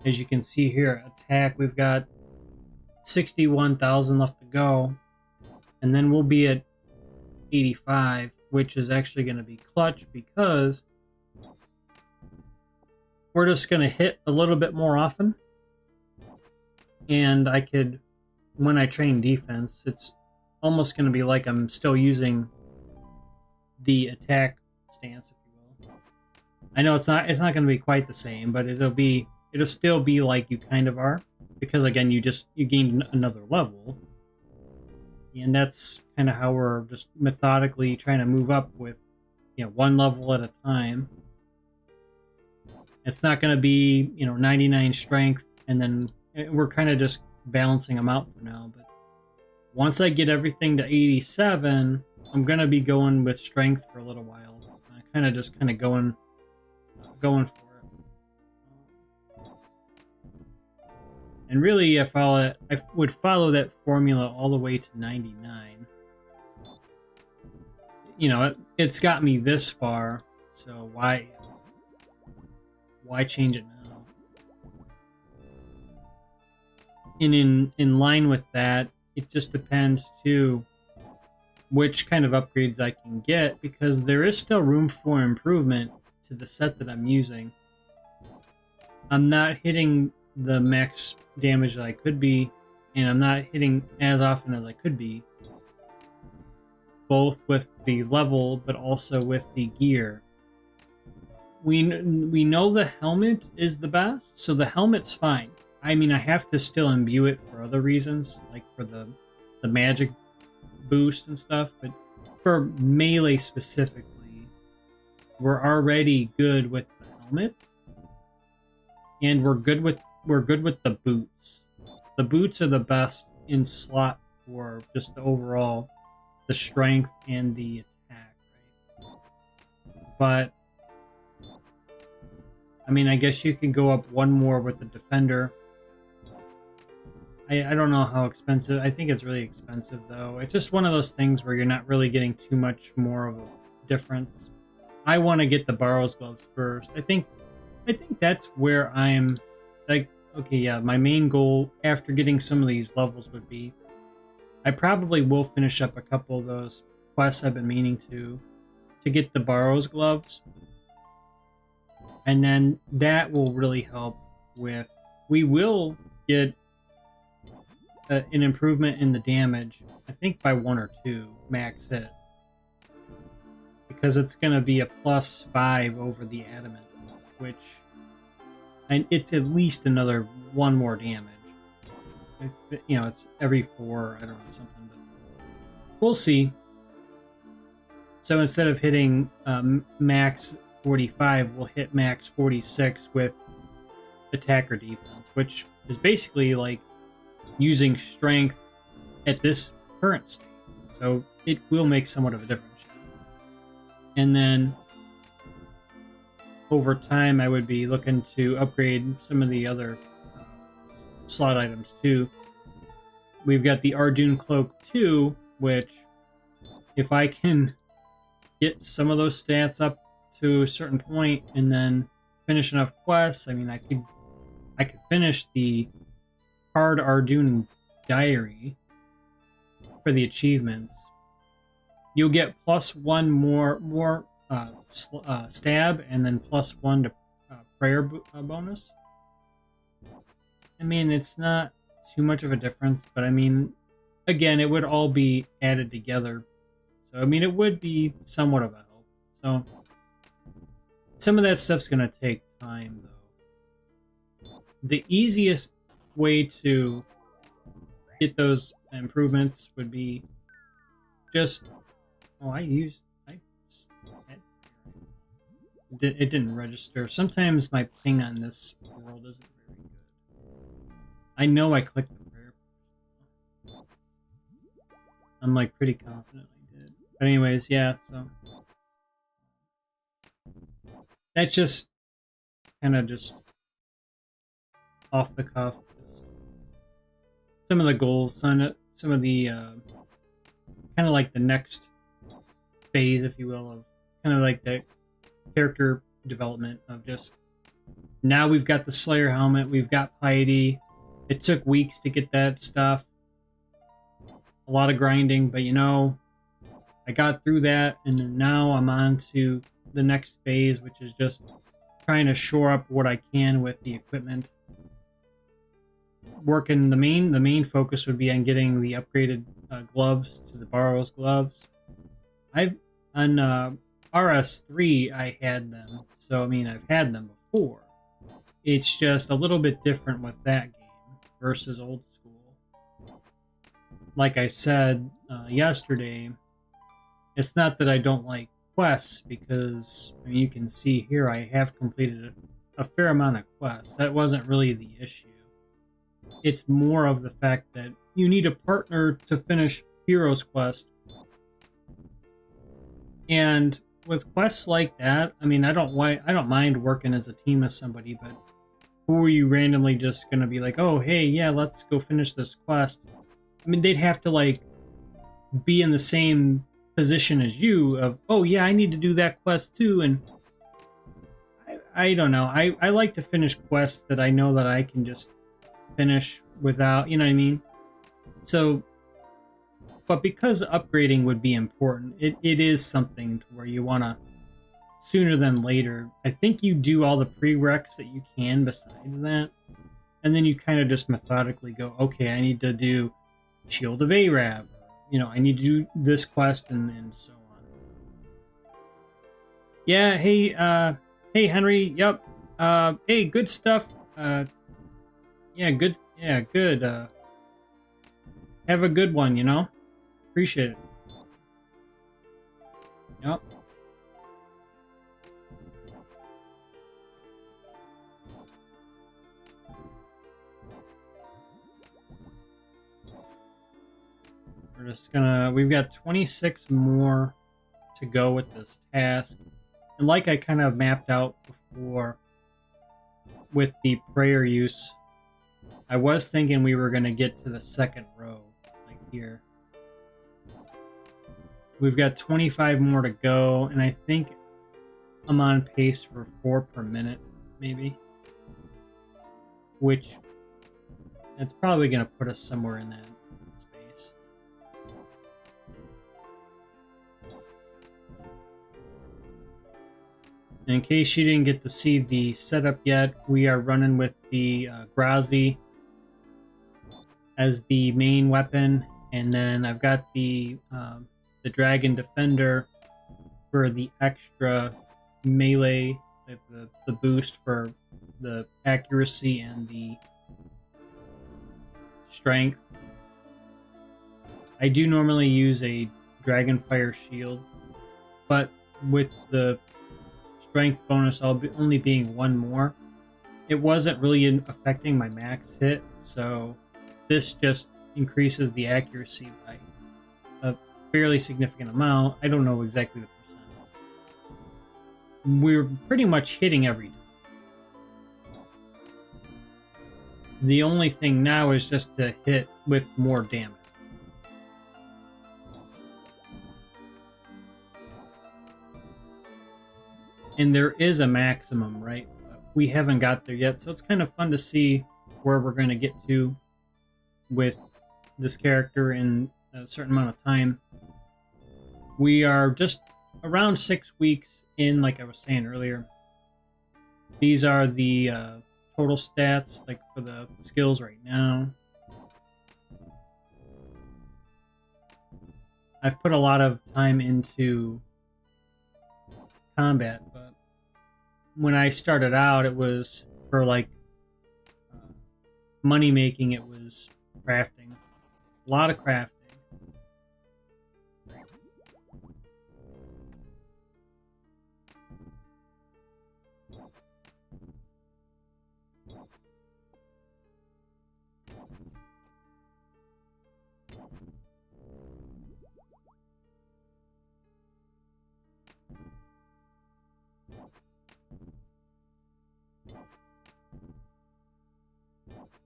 As you can see here, attack, we've got 61,000 left to go, and then we'll be at 85, which is actually going to be clutch, because we're just going to hit a little bit more often. And I could, when I train defense, it's almost going to be like I'm still using the attack stance, if you will. I know it's not going to be quite the same, but it'll still be like you kind of are, because again, you gained another level, and that's kind of how we're just methodically trying to move up with, one level at a time. It's not going to be 99 strength, and then we're kind of just balancing them out for now. But once I get everything to 87, I'm going to be going with strength for a little while. Kind of going for it. And really, I would follow that formula all the way to 99. It's got me this far, so why change it now? And in line with that, it just depends too which kind of upgrades I can get, because there is still room for improvement to the set that I'm using. I'm not hitting the max damage that I could be, and I'm not hitting as often as I could be, both with the level but also with the gear. We know the helmet is the best, so the helmet's fine. I mean, I have to still imbue it for other reasons, like for the magic boost and stuff, but for melee specifically, we're already good with the helmet, and we're good with the boots. The boots are the best in slot for just the overall, the strength and the attack, right? But I mean, I guess you can go up one more with the defender. I don't know how expensive. I think it's really expensive though. It's just one of those things where you're not really getting too much more of a difference. I want to get the Borrow's gloves first. I think that's where I'm like, okay, yeah, my main goal after getting some of these levels would be I probably will finish up a couple of those quests I've been meaning to get the Borrow's gloves. And then that will really help with we will get an improvement in the damage, I think by 1 or 2 max hit, because it's going to be a +5 over the adamant, which, and it's at least another 1 more damage. You know, it's every 4, I don't know, something, but we'll see. So instead of hitting max 45, we'll hit max 46 with attack or defense, which is basically like using strength at this current state. So it will make somewhat of a difference. And then over time, I would be looking to upgrade some of the other slot items too. We've got the Ardoon Cloak 2, which if I can get some of those stats up to a certain point and then finish enough quests, I mean, I could finish the Hard Ardoon Diary for the achievements. You'll get +1 more stab, and then +1 to prayer bonus. I mean, it's not too much of a difference, but I mean, again, it would all be added together. So, I mean, it would be somewhat of a help. So, some of that stuff's going to take time, though. The easiest way to get those improvements would be just... Oh, it didn't register. Sometimes my ping on this world isn't very good. I know I clicked the prayer. I'm like pretty confident I did. But anyways, yeah, so that's just kind of just off the cuff. Just some of the goals, some of the kind of like the next phase, if you will, of kind of like the character development of just now we've got the Slayer helmet, we've got Piety. It took weeks to get that stuff, a lot of grinding, but you know, I got through that, and then now I'm on to the next phase, which is just trying to shore up what I can with the equipment. Working the main focus would be on getting the upgraded gloves to the Borrow's gloves. On RS3 I had them, so I mean I've had them before. It's just a little bit different with that game versus Old School. Like I said yesterday, it's not that I don't like quests, because I mean, you can see here I have completed a fair amount of quests. That wasn't really the issue. It's more of the fact that you need a partner to finish Hero's Quest. And with quests like that, I mean, I don't mind working as a team with somebody, but who are you randomly just gonna be like, oh, hey, yeah, let's go finish this quest? I mean, they'd have to like be in the same position as you of, oh yeah, I need to do that quest too, and I don't know. I like to finish quests that I know that I can just finish without, you know what I mean? So, but because upgrading would be important, it is something to where you want to, sooner than later, I think you do all the prereqs that you can besides that, and then you kind of just methodically go, okay, I need to do Shield of Arab, you know, I need to do this quest, and so on. Yeah, hey Henry, yep, hey, good stuff, yeah, good, have a good one, you know? Appreciate it. Yep. We're just gonna, we've got 26 more to go with this task. And like I kind of mapped out before with the prayer use, I was thinking we were going to get to the second row, like here. We've got 25 more to go, and I think I'm on pace for 4 per minute, maybe. Which, it's probably going to put us somewhere in that space. And in case you didn't get to see the setup yet, we are running with the Grozzy as the main weapon, and then I've got the Dragon Defender for the extra melee, the boost for the accuracy and the strength. I do normally use a Dragonfire shield, but with the strength bonus only being 1 more, it wasn't really affecting my max hit, so this just increases the accuracy by a fairly significant amount. I don't know exactly the percent. We're pretty much hitting every time. The only thing now is just to hit with more damage. And there is a maximum, right? But we haven't got there yet, so it's kind of fun to see where we're going to get to with this character in a certain amount of time. We are just around 6 weeks in, like I was saying earlier. These are the total stats, like for the skills right now. I've put a lot of time into combat, but when I started out, it was for like money making. It was crafting, a lot of crafting.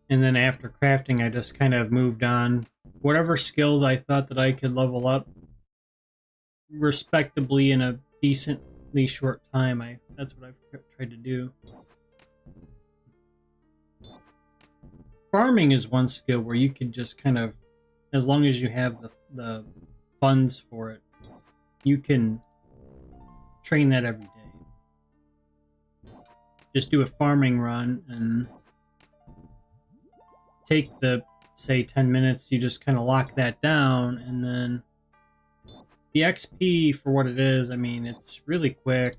And then after crafting, I just kind of moved on. Whatever skill that I thought that I could level up respectably in a decently short time, that's what I've tried to do. Farming is one skill where you can just kind of, as long as you have the funds for it, you can train that every day. Just do a farming run and take the, say, 10 minutes, you just kind of lock that down, and then the XP for what it is, I mean, it's really quick.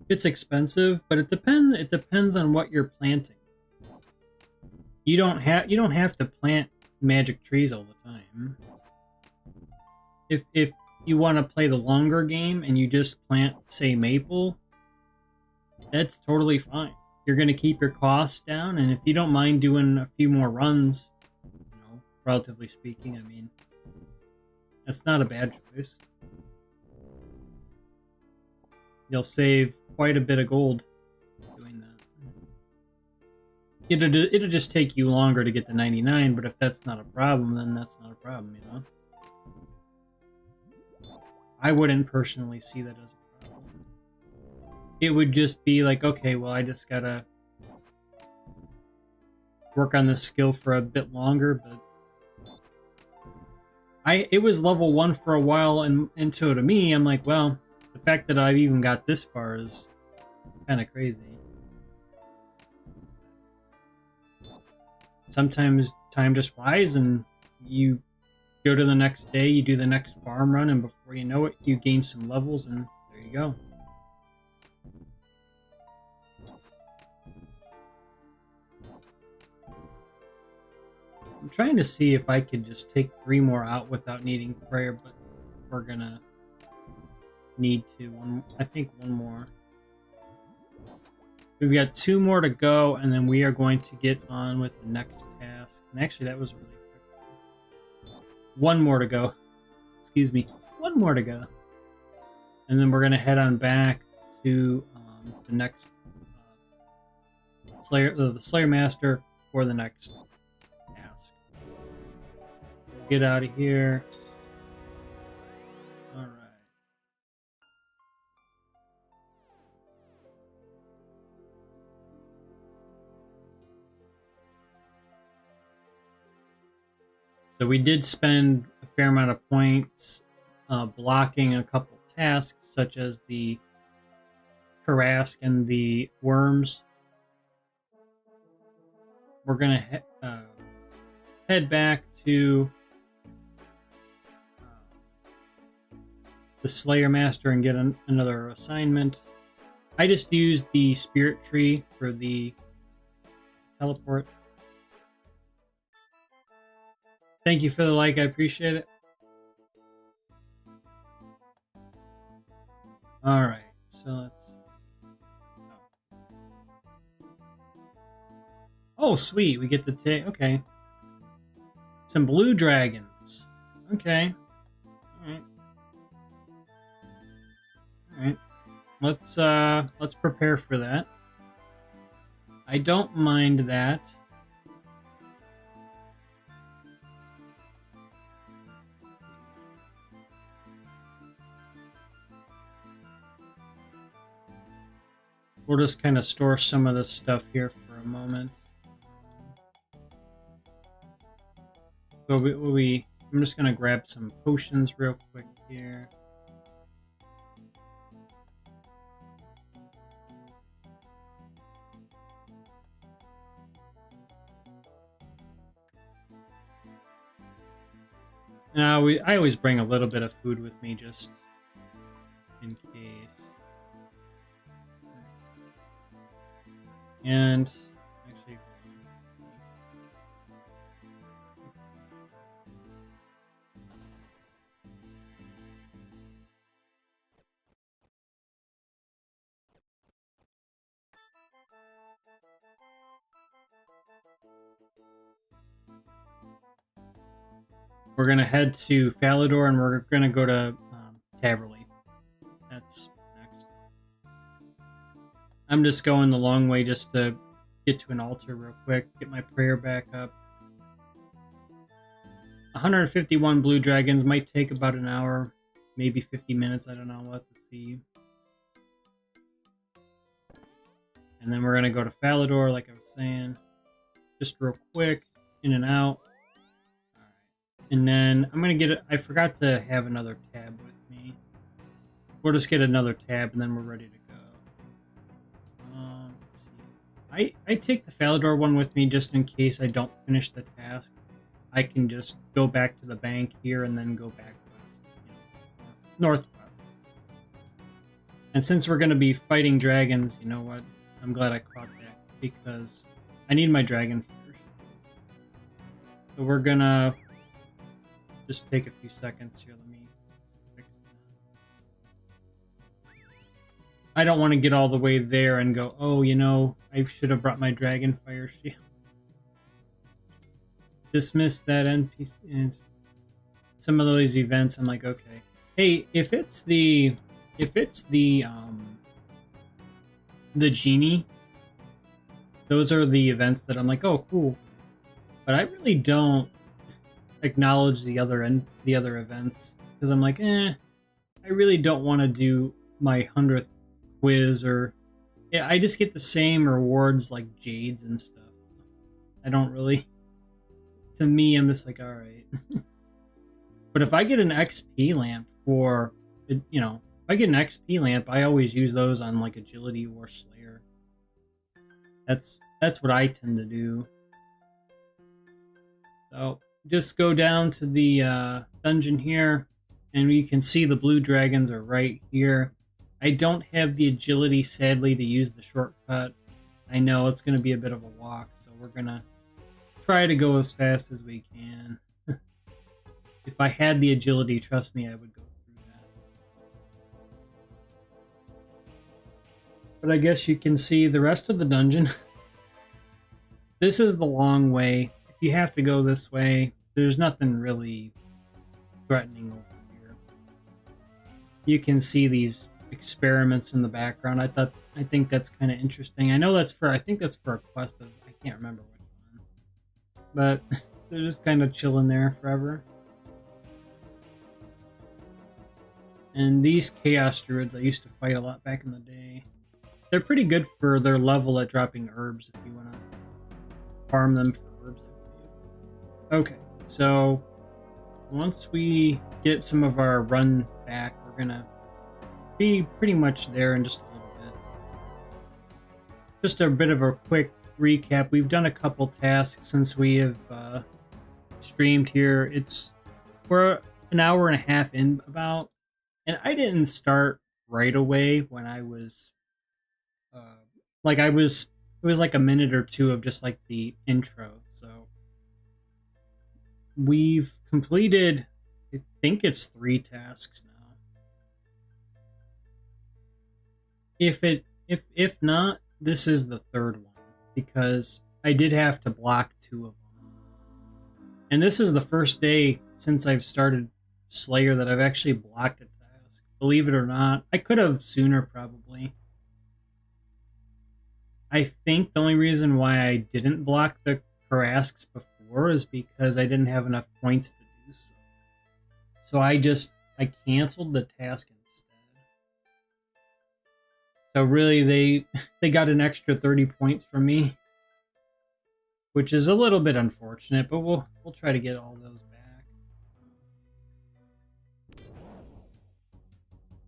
It's expensive, but it depends on what you're planting. You don't have to plant magic trees all the time. If you want to play the longer game and you just plant, say, maple, that's totally fine. You're going to keep your costs down, and if you don't mind doing a few more runs, relatively speaking, I mean, that's not a bad choice. You'll save quite a bit of gold doing that. It'll just take you longer to get to 99, but if that's not a problem, then that's not a problem, I wouldn't personally see that as a problem. It would just be like, okay, well, I just gotta work on this skill for a bit longer, but it was level 1 for a while, and so to me, I'm like, well, the fact that I've even got this far is kind of crazy. Sometimes time just flies, and you go to the next day, you do the next farm run, and before you know it, you gain some levels, and there you go. I'm trying to see if I could just take 3 more out without needing prayer, but we're gonna need to. I think one more. We've got 2 more to go, and then we are going to get on with the next task. And actually, that was really quick. 1 more to go. Excuse me. 1 more to go. And then we're going to head on back to the next the Slayer Master for the next task. Get out of here. All right. So we did spend a fair amount of points blocking a couple tasks, such as the Karask and the worms. We're going to head back to the Slayer Master and get another assignment. I just used the Spirit Tree for the teleport. Thank you for the like, I appreciate it. Alright, so let's... Oh, sweet, we get to take... Okay. Some blue dragons. Okay. Alright. Alright. Let's prepare for that. I don't mind that. We'll just kind of store some of this stuff here for a moment. So I'm just going to grab some potions real quick here. Now, I always bring a little bit of food with me just in case. And actually, we're going to head to Falador and we're going to go to Taverley. That's next. I'm just going the long way just to get to an altar real quick, get my prayer back up. 151 blue dragons might take about an hour, maybe 50 minutes, I don't know, we'll have to see. And then we're going to go to Falador, like I was saying. Just real quick, in and out. Alright. And then I'm going to get I forgot to have another tab with me. We'll just get another tab and then we're ready to go. Let's see. I take the Falador one with me just in case I don't finish the task. I can just go back to the bank here and then go back west, northwest. And since we're going to be fighting dragons, you know what? I'm glad I caught that because I need my dragon first. So we're going to just take a few seconds here. Let me fix that. I don't want to get all the way there and go, oh, you know, I should have brought my dragon fire shield. Dismiss that NPC. Some of those events, I'm like, okay. Hey, if it's the genie, those are the events that I'm like, oh, cool. But I really don't acknowledge the other events because I'm like, I really don't want to do my 100th quiz or I just get the same rewards like jades and stuff. I don't really. To me, I'm just like, all right. But if I get an XP lamp for, you know, if I get an XP lamp, I always use those on like agility or Slayer. That's what I tend to do. So just go down to the dungeon here, and you can see the blue dragons are right here. I don't have the agility, sadly, to use the shortcut. I know it's going to be a bit of a walk, so we're going to try to go as fast as we can. If I had the agility, trust me, I would go through that. But I guess you can see the rest of the dungeon. This is the long way. If you have to go this way, there's nothing really threatening over here. You can see these experiments in the background. I think that's kind of interesting. I think that's for a quest of, I can't remember which one. But they're just kind of chilling there forever. And these Chaos Druids I used to fight a lot back in the day. They're pretty good for their level at dropping herbs if you want to farm them for herbs, I believe. Okay, so once we get some of our run back, we're going to be pretty much there in just a little bit. Just a bit of a quick recap. We've done a couple tasks since we have streamed here. We're an hour and a half in about, and I didn't start right away when I was it was like a minute or two of just like the intro. So we've completed, I think it's 3 tasks now. If not, this is the 3rd one, because I did have to block 2 of them. And this is the first day since I've started Slayer that I've actually blocked a task. Believe it or not. I could have sooner, probably. I think the only reason why I didn't block the Karasks before is because I didn't have enough points to do so. So I canceled the task instead. So really they got an extra 30 points from me, which is a little bit unfortunate, but we'll try to get all those back.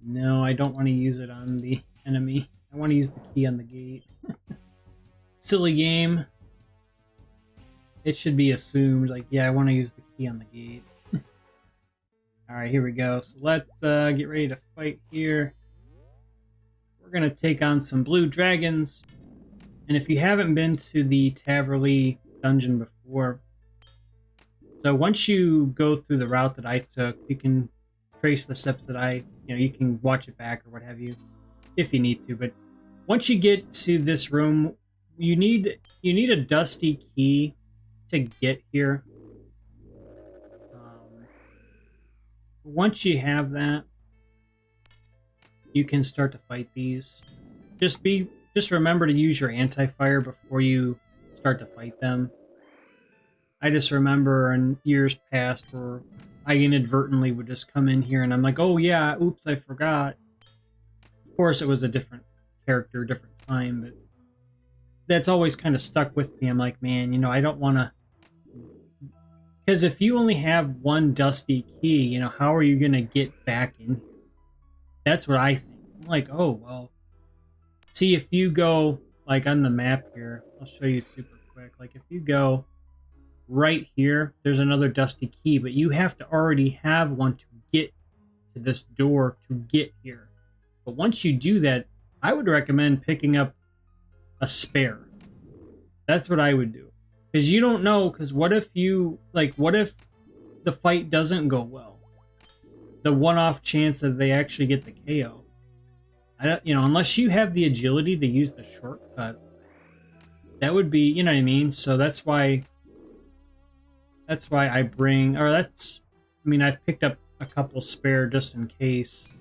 No, I don't want to use it on the enemy. I want to use the key on the gate. Silly game. It should be assumed, like, yeah, I want to use the key on the gate. Alright, here we go. So let's get ready to fight here. We're going to take on some blue dragons. And if you haven't been to the Taverley dungeon before, so once you go through the route that I took, you can trace the steps that you can watch it back or what have you, if you need to. But once you get to this room, you need a dusty key to get here. Once you have that, you can start to fight these. Just remember to use your anti-fire before you start to fight them. I just remember in years past where I inadvertently would just come in here and I'm like, oh yeah, oops, I forgot. Of course, it was a different character, different time, but that's always kind of stuck with me. I'm like, man, I don't want to... Because if you only have one dusty key, how are you going to get back in here? That's what I think. I'm like, oh, well... See, if you go, like, on the map here, I'll show you super quick. Like, if you go right here, there's another dusty key, but you have to already have one to get to this door to get here. But once you do that, I would recommend picking up a spare. That's what I would do. Because you don't know, because what if the fight doesn't go well? The one-off chance that they actually get the KO. Unless you have the agility to use the shortcut, that would be, you know what I mean? So that's why I've picked up a couple spare just in case.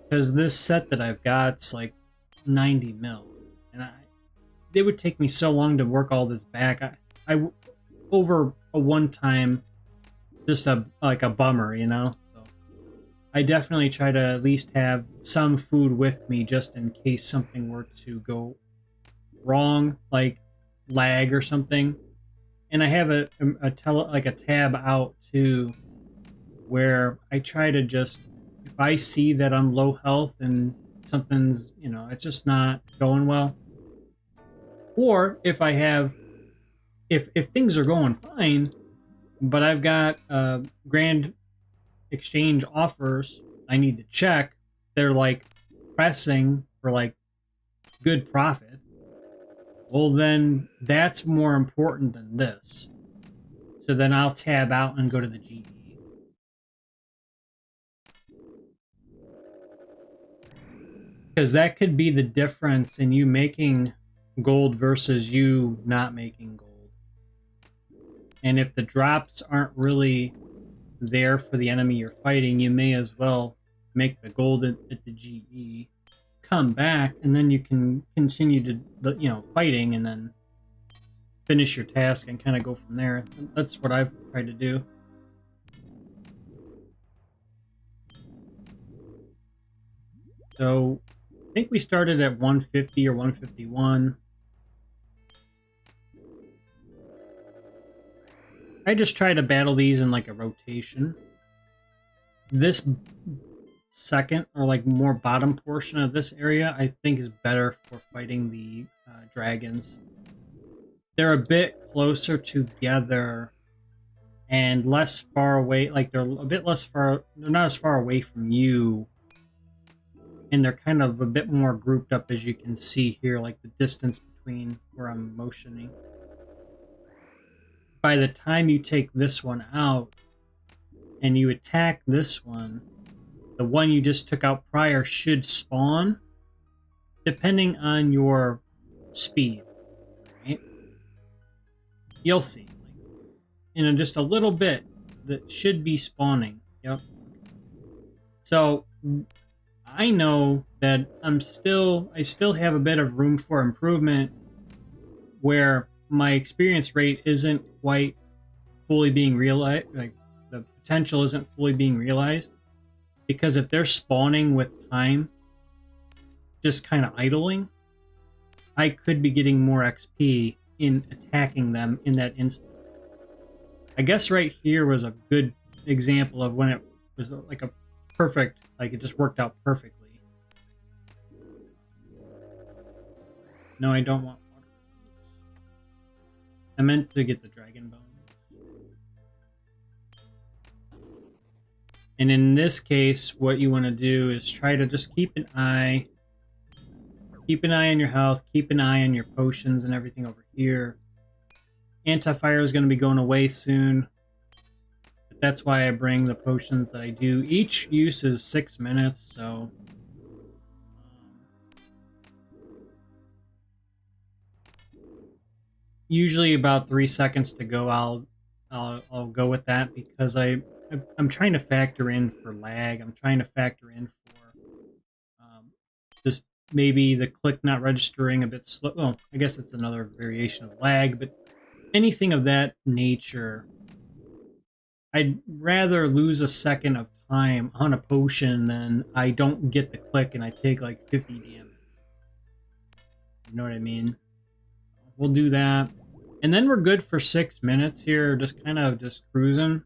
Because this set that I've got's like 90 mil. And it would take me so long to work all this back. I over a one time, just a bummer, So I definitely try to at least have some food with me just in case something were to go wrong, like lag or something. And I have a tab out too, where I try to just, if I see that I'm low health and something's, it's just not going well, or if things are going fine, but I've got grand exchange offers I need to check, they're like pressing for like good profit, well then that's more important than this. So then I'll tab out and go to the GD. Because that could be the difference in you making gold versus you not making gold. And if the drops aren't really there for the enemy you're fighting, you may as well make the gold at the GE, come back, and then you can continue to, you know, fighting, and then finish your task and kind of go from there. That's what I've tried to do. So I think we started at 150 or 151. I just try to battle these in like a rotation. This second, or like more bottom portion of this area, I think is better for fighting the dragons. They're a bit closer together and less far away. Like they're a bit less far, they're not as far away from you. And they're kind of a bit more grouped up, as you can see here, like the distance between where I'm motioning. By the time you take this one out and you attack this one, the one you just took out prior should spawn, depending on your speed, right? You'll see. In just a little bit, that should be spawning. Yep. So I know that I still have a bit of room for improvement where my experience rate isn't quite fully being realized, like the potential isn't fully being realized, because if they're spawning with time just kind of idling, I could be getting more XP in attacking them in that instant. I guess right here was a good example of when it was like a perfect, like it just worked out perfectly. No, I don't want water. I meant to get the dragon bone. And in this case, what you want to do is try to just keep an eye on your health, keep an eye on your potions and everything over here. Anti-fire is going to be going away soon. But that's why I bring the potions that I do. Each use is 6 minutes, so usually about 3 seconds to go. I'll go with that because I'm trying to factor in for lag. I'm trying to factor in for just maybe the click not registering a bit slow. Well, I guess that's another variation of lag, but anything of that nature. I'd rather lose a second of time on a potion than I don't get the click and I take like 50 damage. You know what I mean? We'll do that. And then we're good for 6 minutes here, just kind of just cruising.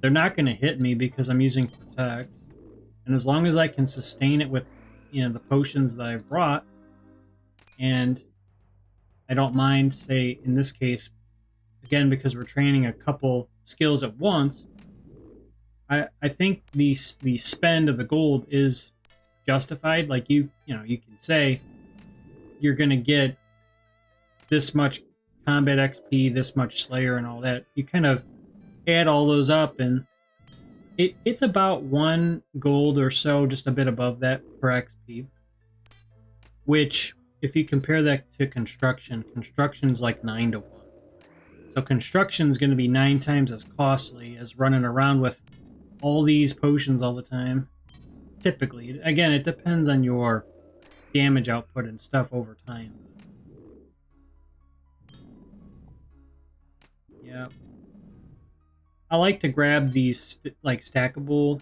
They're not going to hit me because I'm using Protect. And as long as I can sustain it with, you know, the potions that I've brought, and I don't mind, say, in this case, again, because we're training a couple skills at once, I think the spend of the gold is justified. Like you know, you can say you're going to get this much combat XP, this much Slayer, and all that. You kind of add all those up, and it's about 1 gold or so, just a bit above that per XP. Which, if you compare that to construction's like 9 to 1. So construction's going to be 9 times as costly as running around with all these potions all the time. Typically, again, it depends on your damage output and stuff over time. Yeah. I like to grab these like stackable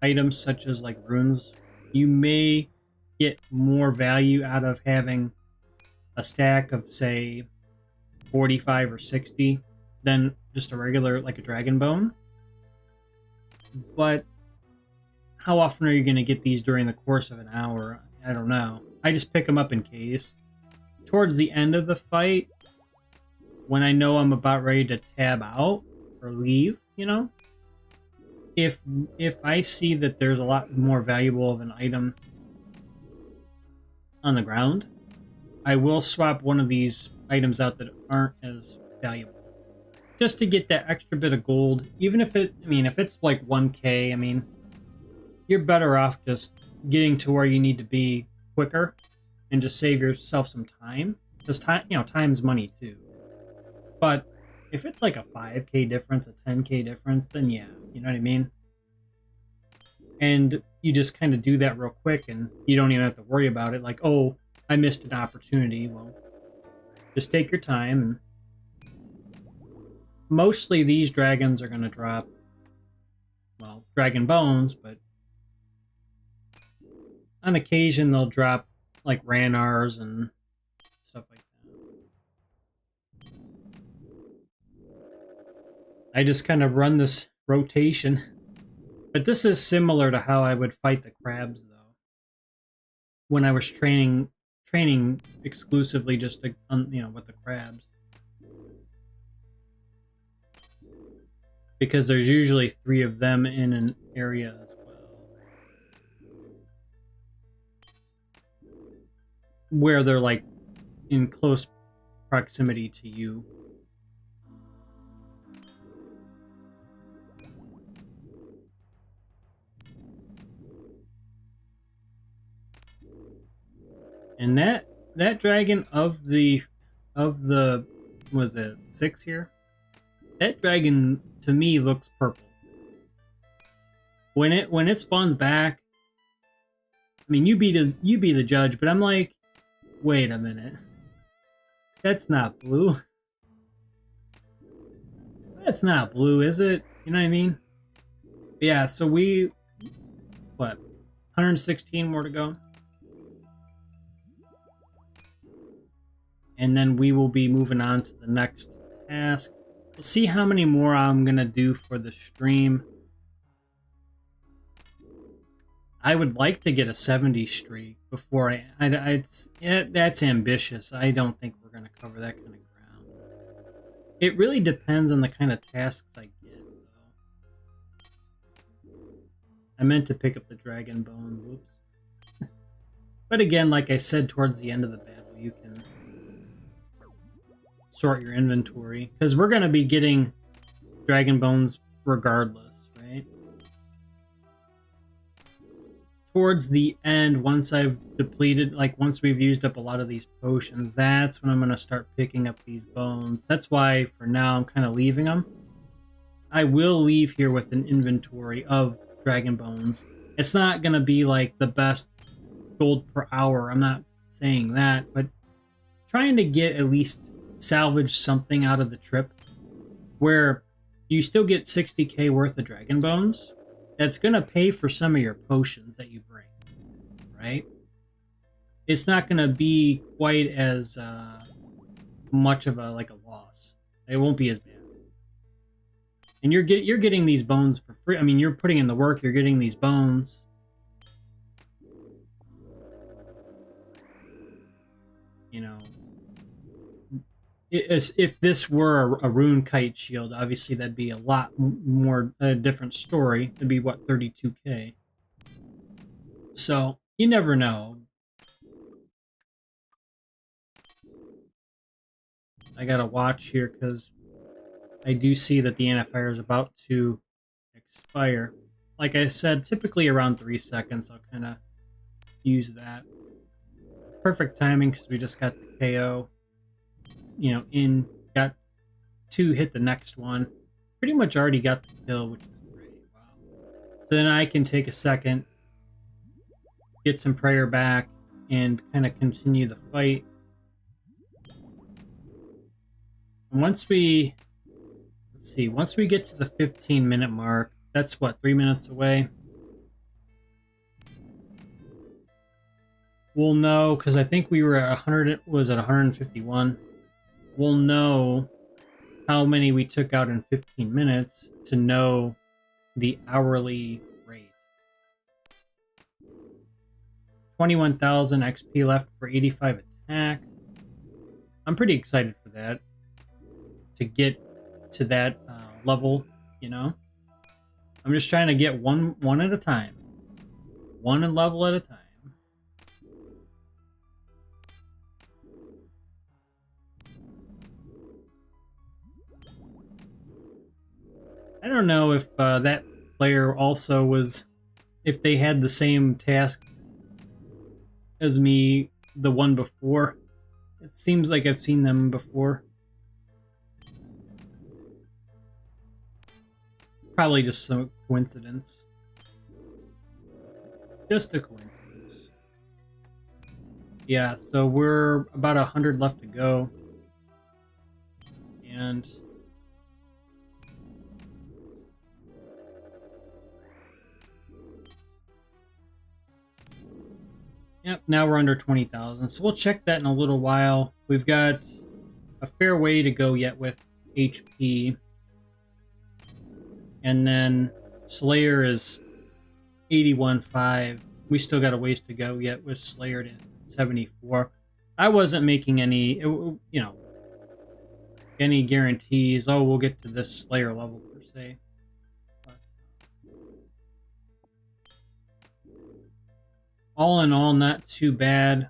items such as like runes. You may get more value out of having a stack of, say, 45 or 60 than just a regular, like a dragon bone. But how often are you going to get these during the course of an hour? I don't know. I just pick them up in case. Towards the end of the fight, when I know I'm about ready to tab out or leave, you know, if I see that there's a lot more valuable of an item on the ground, I will swap one of these items out that aren't as valuable, just to get that extra bit of gold. Even if if it's like 1k, I mean, you're better off just getting to where you need to be quicker and just save yourself some time. Because time, you know, time's money too. But if it's like a 5k difference, a 10k difference, then yeah, you know what I mean? And you just kind of do that real quick, and you don't even have to worry about it. Like, oh, I missed an opportunity. Well, just take your time. And mostly these dragons are going to drop, well, dragon bones, but on occasion they'll drop like Ranars and stuff like that. I just kind of run this rotation. But this is similar to how I would fight the crabs, though. When I was training exclusively just to, with the crabs. Because there's usually 3 of them in an area as well. Where they're like in close proximity to you. And that dragon of the was it 6 here? That dragon to me looks purple. When it spawns back, I mean you be the judge, but I'm like, wait a minute. That's not blue. That's not blue, is it? You know what I mean? Yeah, so we 116 more to go. And then we will be moving on to the next task. We'll see how many more I'm going to do for the stream. I would like to get a 70 streak before that's ambitious. I don't think we're going to cover that kind of ground. It really depends on the kind of tasks I get, though. I meant to pick up the dragon bone. Whoops. But again, like I said, towards the end of the battle, you can sort your inventory, because we're going to be getting dragon bones regardless, right? Towards the end, once I've depleted, once we've used up a lot of these potions, that's when I'm going to start picking up these bones. That's why for now I'm kind of leaving them. I will leave here with an inventory of dragon bones. It's not going to be like the best gold per hour, I'm not saying that, but trying to get at least salvage something out of the trip where you still get 60k worth of dragon bones. That's going to pay for some of your potions that you bring, right? It's not going to be quite as much of a loss. It won't be as bad. And you're getting these bones for free. I mean, you're putting in the work, you're getting these bones. You know, if this were a rune kite shield, obviously that'd be a lot more a different story. It'd be what, 32k. So you never know. I gotta watch here because I do see that the antifire is about to expire. Like I said, typically around 3 seconds. I'll kind of use that. Perfect timing because we just got the KO. Got to hit the next one. Pretty much already got the kill, which is great. Wow. So then I can take a second, get some prayer back, and kind of continue the fight. And once we get to the 15-minute mark, that's what, 3 minutes away? We'll know, because I think we were at 100, was at 151. We'll know how many we took out in 15 minutes to know the hourly rate. 21,000 XP left for 85 attack. I'm pretty excited for that. To get to that level, I'm just trying to get one at a time. One level at a time. I don't know if that player also was, if they had the same task as me, the one before. It seems like I've seen them before. Probably just some coincidence. Just a coincidence. Yeah, so we're about 100 left to go. And yep, now we're under 20,000. So we'll check that in a little while. We've got a fair way to go yet with HP. And then Slayer is 81.5. We still got a ways to go yet with Slayer to 74. I wasn't making any, any guarantees. Oh, we'll get to this Slayer level per se. But all in all, not too bad.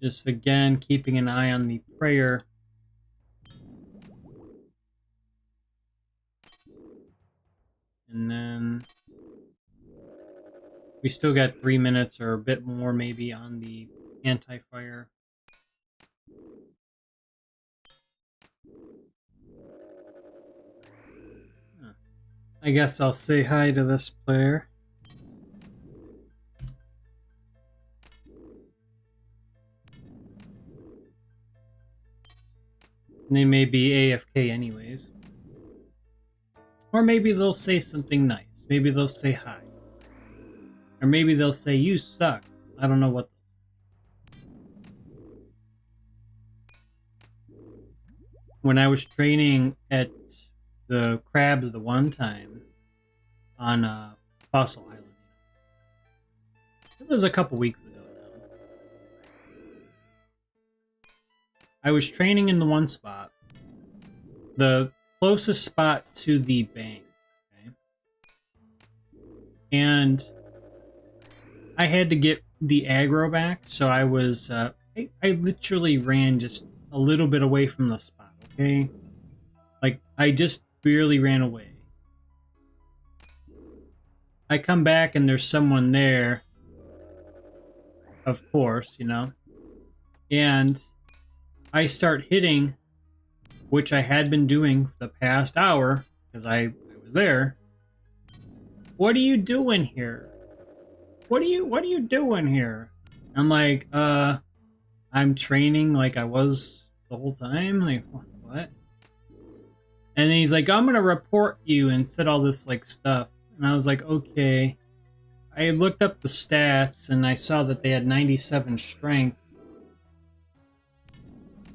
Just again, keeping an eye on the prayer. And then we still got 3 minutes or a bit more maybe on the anti-fire. I guess I'll say hi to this player. They may be AFK anyways. Or maybe they'll say something nice. Maybe they'll say hi. Or maybe they'll say, you suck. I don't know what they'll say. When I was training at the crabs the one time on Fossil Island, it was a couple weeks ago now. I was training in the one spot. The closest spot to the bank, okay? And I had to get the aggro back, so I was I literally ran just a little bit away from the spot, okay? Like, I just barely ran away. I come back and there's someone there, of course, and I start hitting, which I had been doing for the past hour, because I was there. What are you doing here? What are you doing here? I'm like, I'm training like I was the whole time? Like, what? And then he's like, I'm gonna report you and said all this like stuff. And I was like, okay. I looked up the stats and I saw that they had 97 strength.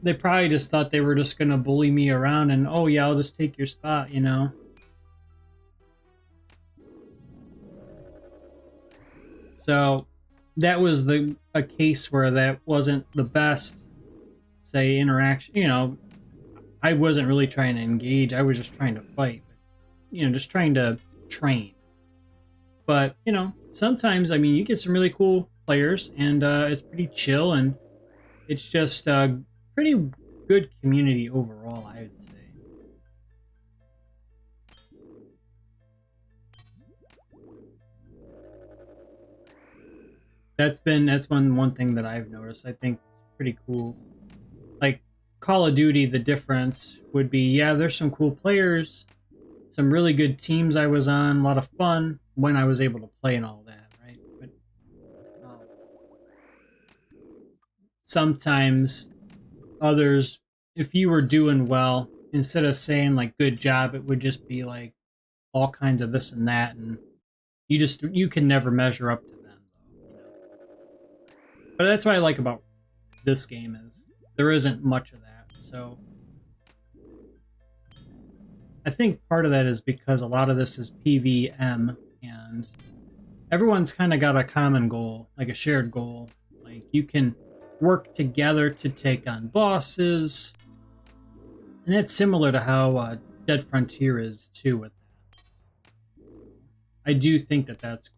They probably just thought they were just gonna bully me around and, oh yeah, I'll just take your spot, So that was a case where that wasn't the best, say, interaction. I wasn't really trying to engage. I was just trying to fight. Just trying to train. But, sometimes, you get some really cool players, and it's pretty chill, and it's just a pretty good community overall, I would say. That's one thing that I've noticed. I think it's pretty cool. Like, Call of Duty, the difference would be, yeah, there's some cool players, some really good teams I was on, a lot of fun when I was able to play and all that, right? But sometimes others, if you were doing well, instead of saying like good job, it would just be like all kinds of this and that, and you can never measure up to them, But that's what I like about this game is there isn't much of that. So I think part of that is because a lot of this is PVM and everyone's kind of got a common goal, like a shared goal. Like you can work together to take on bosses. And that's similar to how Dead Frontier is too with that. I do think that that's cool.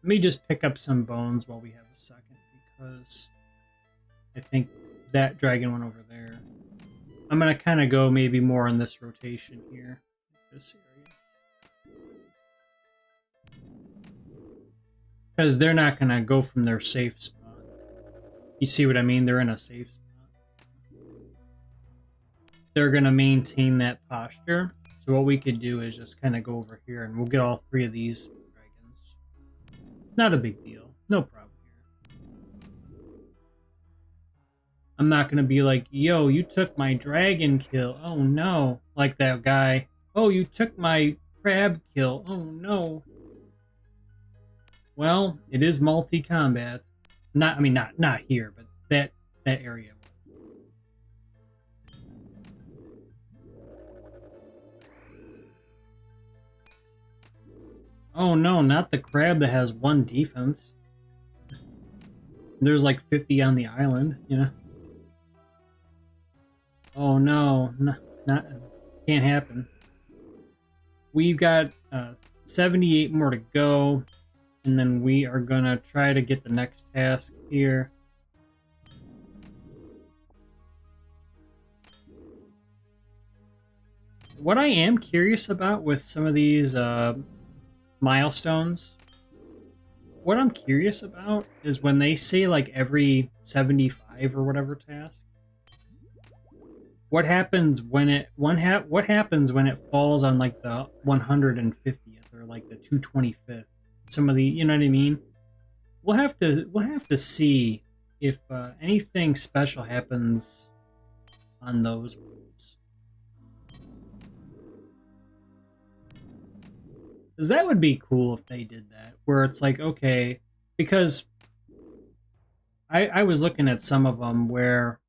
Let me just pick up some bones while we have a second, because I think that dragon went over there. I'm going to kind of go maybe more in this rotation here, this area. Because they're not going to go from their safe spot. You see what I mean? They're in a safe spot. They're going to maintain that posture. So what we could do is just kind of go over here and we'll get all 3 of these dragons. Not a big deal. No problem here. I'm not going to be like, yo, you took my dragon kill. Oh no. Like that guy. Oh, you took my crab kill. Oh no. Well, it is multi-combat. Not here, but that area was. Oh no, not the crab that has 1 defense. There's like 50 on the island, you know. Oh no, not can't happen. We've got 78 more to go. And then we are gonna try to get the next task here. What I am curious about with some of these milestones, what I'm curious about is when they say like every 75 or whatever task. What happens when it what happens when it falls on like the 150th or like the 225th? Some of the, you know what I mean? We'll have to see if anything special happens on those ones. Because that would be cool if they did that, where it's like, okay, because I was looking at some of them where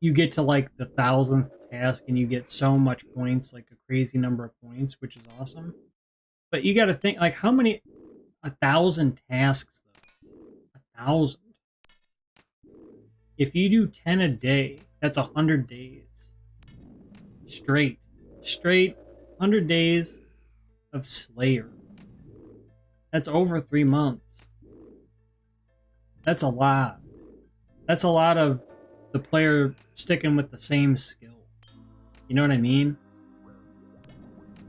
you get to like the 1000th task and you get so much points, like a crazy number of points, which is awesome. But you got to think, like, how many? 1,000 tasks, though. 1,000. If you do 10 a day, that's 100 days. Straight. 100 days of Slayer. That's over 3 months. That's a lot. That's a lot of the player sticking with the same skill. You know what I mean?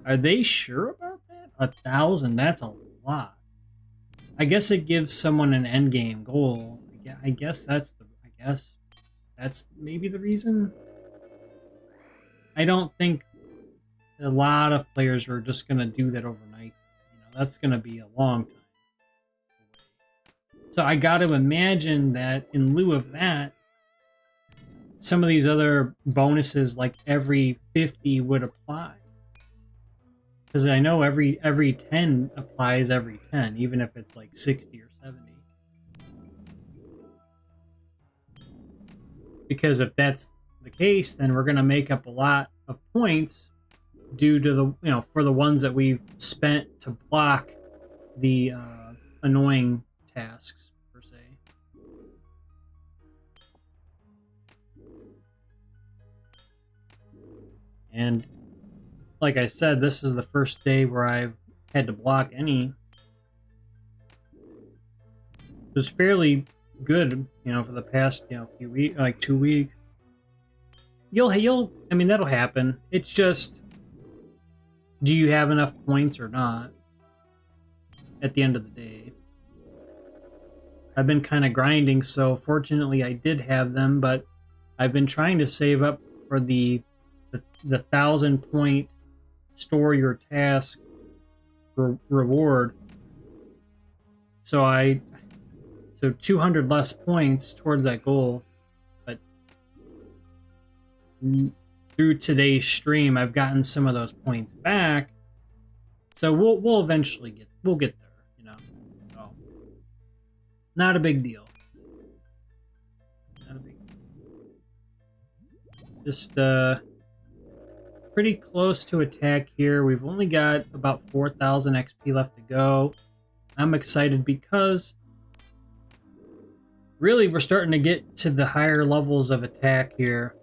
Are they sure about that? 1,000, that's a lot. I guess it gives someone an end game goal. I guess that's maybe the reason. I don't think a lot of players are just gonna do that overnight. You know, that's gonna be a long time. So I got to imagine that in lieu of that, some of these other bonuses, like every 50, would apply. Because I know every 10 applies every 10, even if it's like 60 or 70. Because if that's the case, then we're going to make up a lot of points due to the, you know, for the ones that we've spent to block the annoying tasks, per se. And like I said, this is the first day where I've had to block any. It was fairly good, you know, for the past, you know, few weeks, like 2 weeks. I mean, that'll happen. It's just, do you have enough points or not at the end of the day? I've been kind of grinding, so fortunately I did have them, but I've been trying to save up for the 1,000-point store your task reward. So 200 less points towards that goal, but through today's stream I've gotten some of those points back. So we'll eventually get there, you know. So not a big deal. Not a big deal. Just pretty close to attack here. We've only got about 4,000 XP left to go. I'm excited because really we're starting to get to the higher levels of attack here.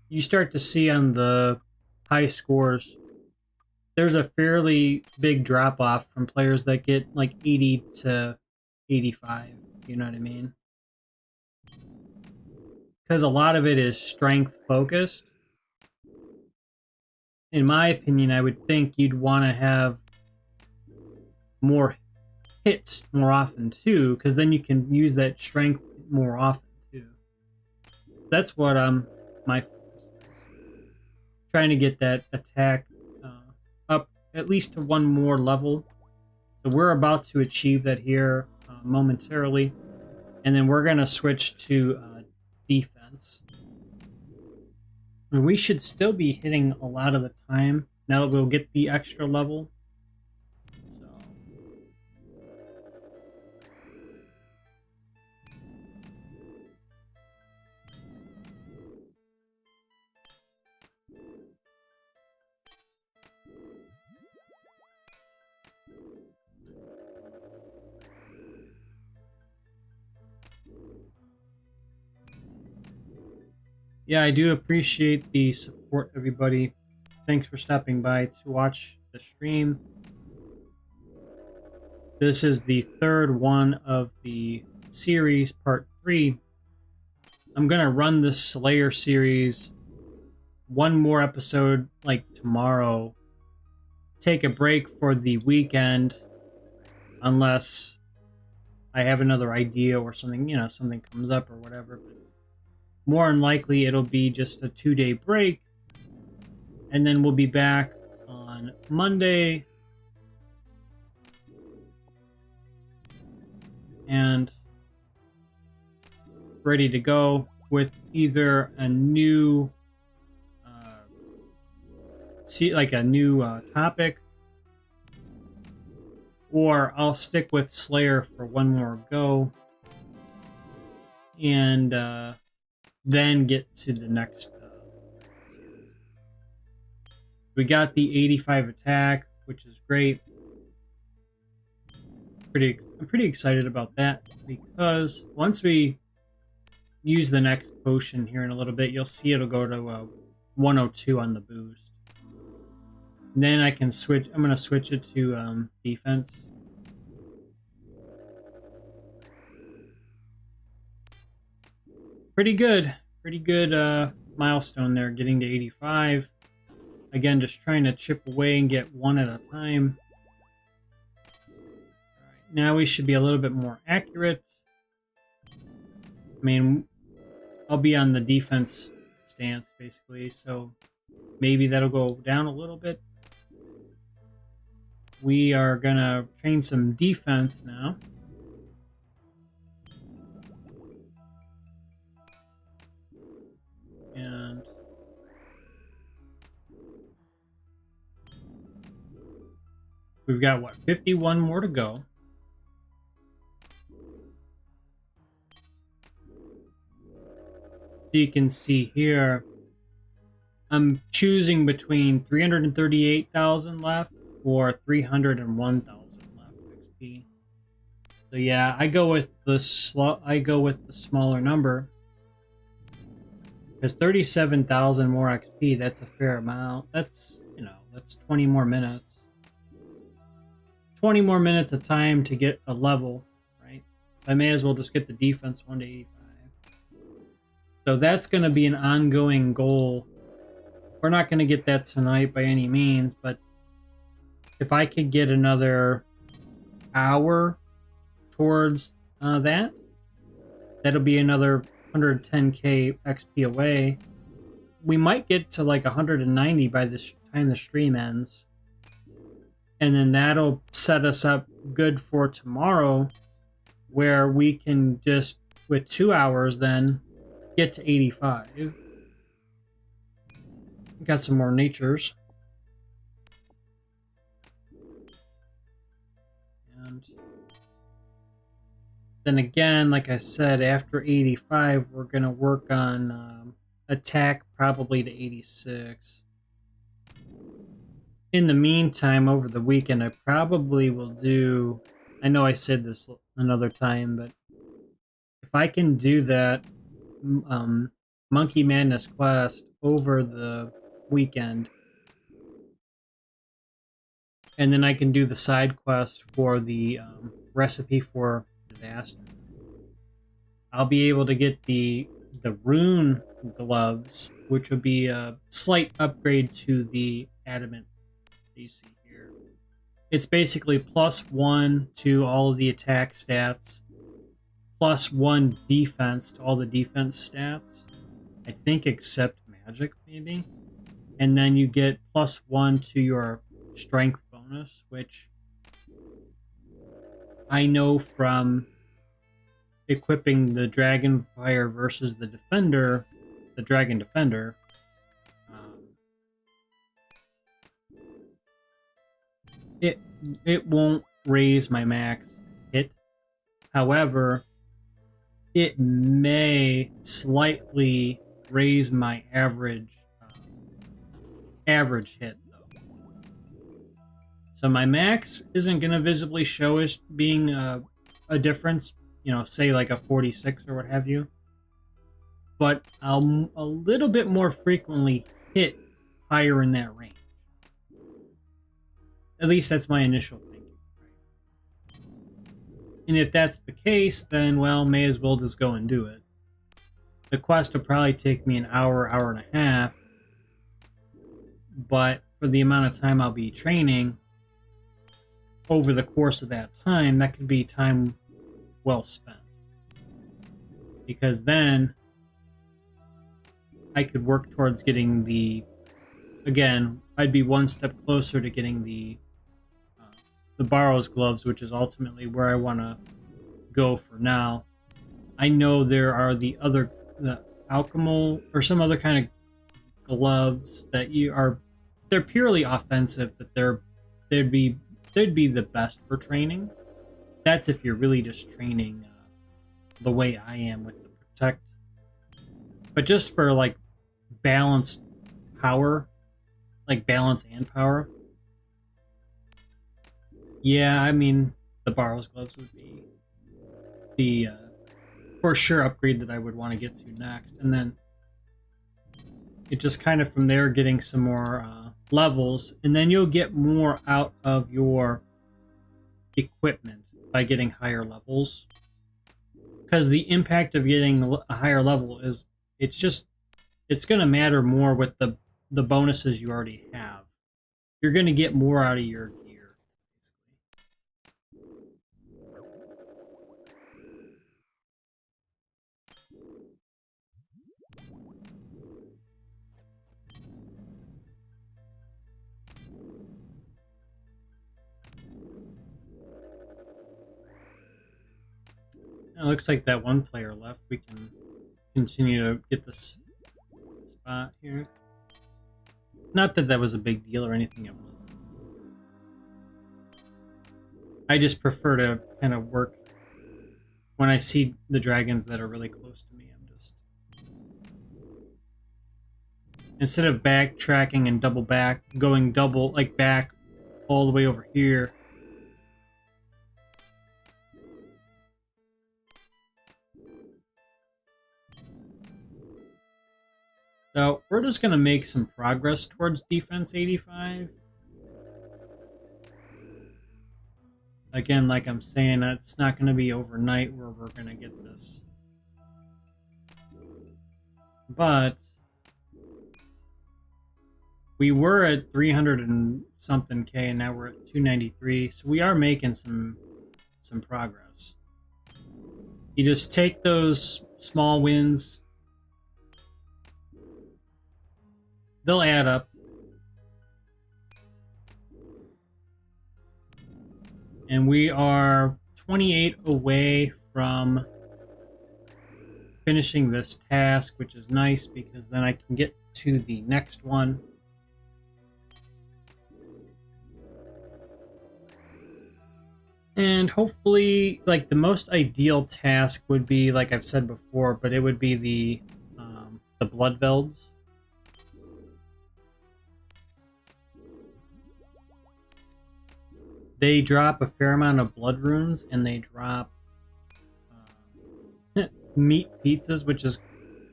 You start to see on the high scores, there's a fairly big drop off from players that get like 80 to 85. You know what I mean? Because a lot of it is strength focused. In my opinion, I would think you'd want to have more hits more often too, because then you can use that strength more often too. That's what my trying to get that attack up at least to one more level. So we're about to achieve that here momentarily, and then we're gonna switch to defense. And we should still be hitting a lot of the time now that we'll get the extra level. So. Yeah, I do appreciate the support, everybody. Thanks for stopping by to watch the stream. This is the third one of the series, part 3. I'm going to run this Slayer series one more episode like tomorrow. Take a break for the weekend unless I have another idea or something, you know, something comes up or whatever. But more than likely, it'll be just a 2-day break. And then we'll be back on Monday. And ready to go with either a new, topic, or I'll stick with Slayer for one more go, and then get to the next. We got the 85 attack, which is great. I'm pretty excited about that, because once we use the next potion here in a little bit, you'll see it'll go to 102 on the boost. And then I can switch. I'm going to switch it to defense. Pretty good milestone there, getting to 85. Again, just trying to chip away and get one at a time. All right, now we should be a little bit more accurate. I mean, I'll be on the defense stance, basically, so maybe that'll go down a little bit. We are going to train some defense now. And we've got, what, 51 more to go. So you can see here, I'm choosing between 338,000 left or 301,000 left XP. So yeah, I go with the smaller number, because 37,000 more XP, that's a fair amount. That's, you know, that's 20 more minutes. 20 more minutes of time to get a level, right? I may as well just get the defense 1 to 85. So that's going to be an ongoing goal. We're not going to get that tonight by any means, but if I could get another hour towards that'll be another 110k XP away. We might get to like 190 by the time the stream ends. And then that'll set us up good for tomorrow, where we can just, with 2 hours, then get to 85. Got some more natures. And then again, like I said, after 85, we're going to work on attack probably to 86. In the meantime, over the weekend, I probably will do... I know I said this another time, but if I can do that Monkey Madness quest over the weekend, and then I can do the side quest for the recipe for disaster, I'll be able to get the rune gloves, which would be a slight upgrade to the adamant you see here. It's basically +1 to all of the attack stats, +1 defense to all the defense stats. I think except magic, maybe. And then you get +1 to your strength bonus, which I know from equipping the Dragon Fire versus the Defender, the Dragon Defender. It won't raise my max hit. However, it may slightly raise my average hit, though. So my max isn't going to visibly show as being a difference, you know, say like a 46 or what have you. But I'll a little bit more frequently hit higher in that range. At least that's my initial thinking. And if that's the case, then, well, may as well just go and do it. The quest will probably take me an hour, hour and a half. But for the amount of time I'll be training, over the course of that time, that could be time well spent. Because then I could work towards getting the... Again, I'd be one step closer to getting the Barrow's Gloves, which is ultimately where I want to go for now. I know there are the alchemal or some other kind of gloves that they're purely offensive, but they'd be the best for training. That's if you're really just training the way I am with the Protect. But just for like balanced power, like balance and power, yeah, I mean, the Barrow's Gloves would be the for sure upgrade that I would want to get to next. And then it just kind of from there getting some more levels, and then you'll get more out of your equipment by getting higher levels. Because the impact of getting a higher level is, it's going to matter more with the bonuses you already have. You're going to get more out of your gear. It looks like that one player left. We can continue to get this spot here. Not that that was a big deal or anything. It was. I just prefer to kind of work when I see the dragons that are really close to me. I'm just, instead of backtracking and going double like back all the way over here. So we're just going to make some progress towards defense 85. Again, like I'm saying, it's not going to be overnight where we're going to get this. But we were at 300 and something K, and now we're at 293. So we are making some progress. You just take those small wins. They'll add up. And we are 28 away from finishing this task, which is nice because then I can get to the next one. And hopefully, like, the most ideal task would be, like I've said before, but it would be the Bloodvelds. They drop a fair amount of blood runes, and they drop meat pizzas, which is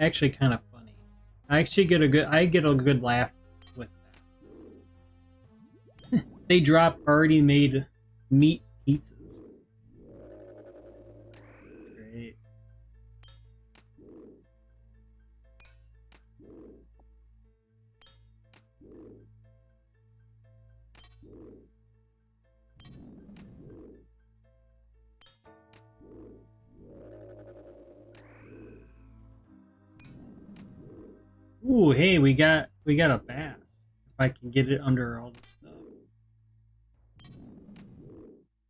actually kind of funny. I get a good laugh with that. They drop already made meat pizzas. That's great. Ooh, hey, we got a bass. If I can get it under all the stuff.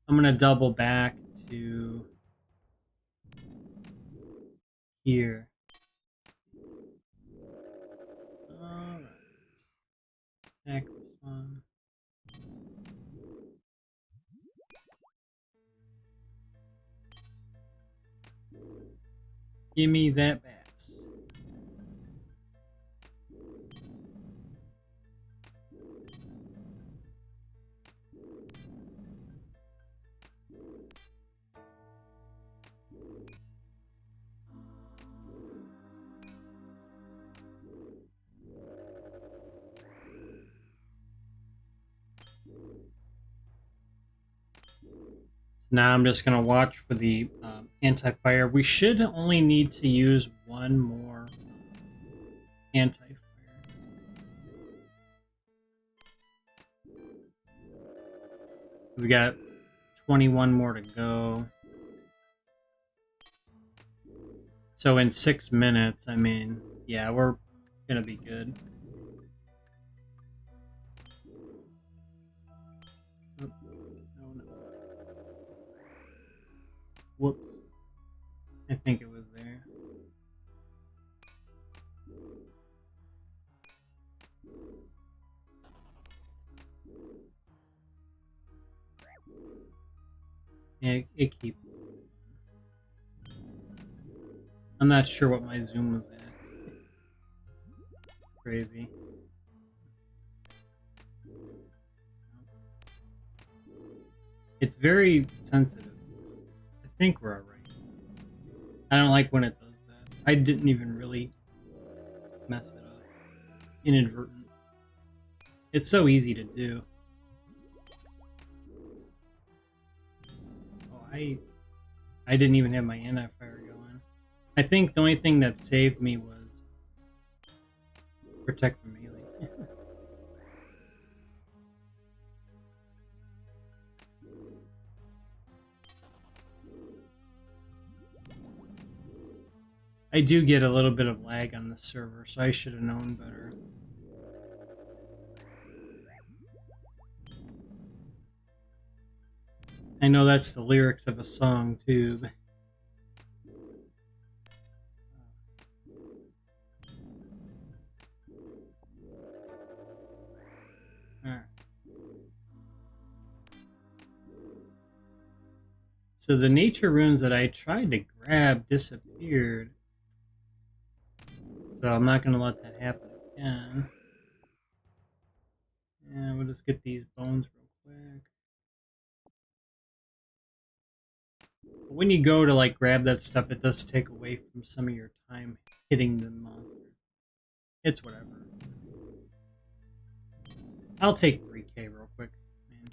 I'm gonna double back to here. Alright. Back this one. Give me that bass. Now I'm just going to watch for the anti-fire. We should only need to use one more anti-fire. We got 21 more to go. So in 6 minutes, I mean, yeah, we're going to be good. Oh, no. Whoops. I think it was there. Yeah, it keeps. I'm not sure what my zoom was at. Crazy. It's very sensitive. I think we're alright. I don't like when it does that. I didn't even really mess it up. Inadvertent. It's so easy to do. Oh, I didn't even have my anti-fire going. I think the only thing that saved me was protect from melee. I do get a little bit of lag on the server, so I should have known better. I know that's the lyrics of a song, too. Alright. So the nature runes that I tried to grab disappeared. So I'm not going to let that happen again. And we'll just get these bones real quick. But when you go to like grab that stuff, it does take away from some of your time hitting the monster. It's whatever. I'll take 3k real quick. Man.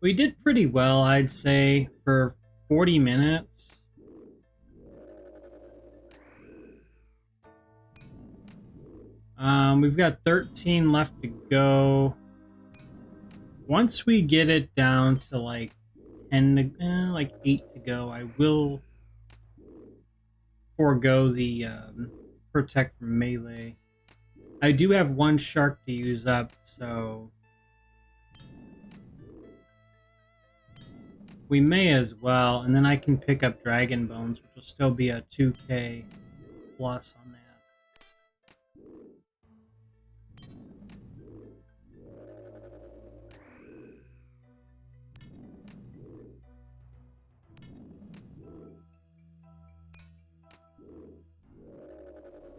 We did pretty well, I'd say, for 40 minutes. We've got 13 left to go. Once we get it down to like 10 to, like 8 to go, I will forego the protect from melee. I do have one shark to use up, so we may as well, and then I can pick up dragon bones, which will still be a 2k plus on that.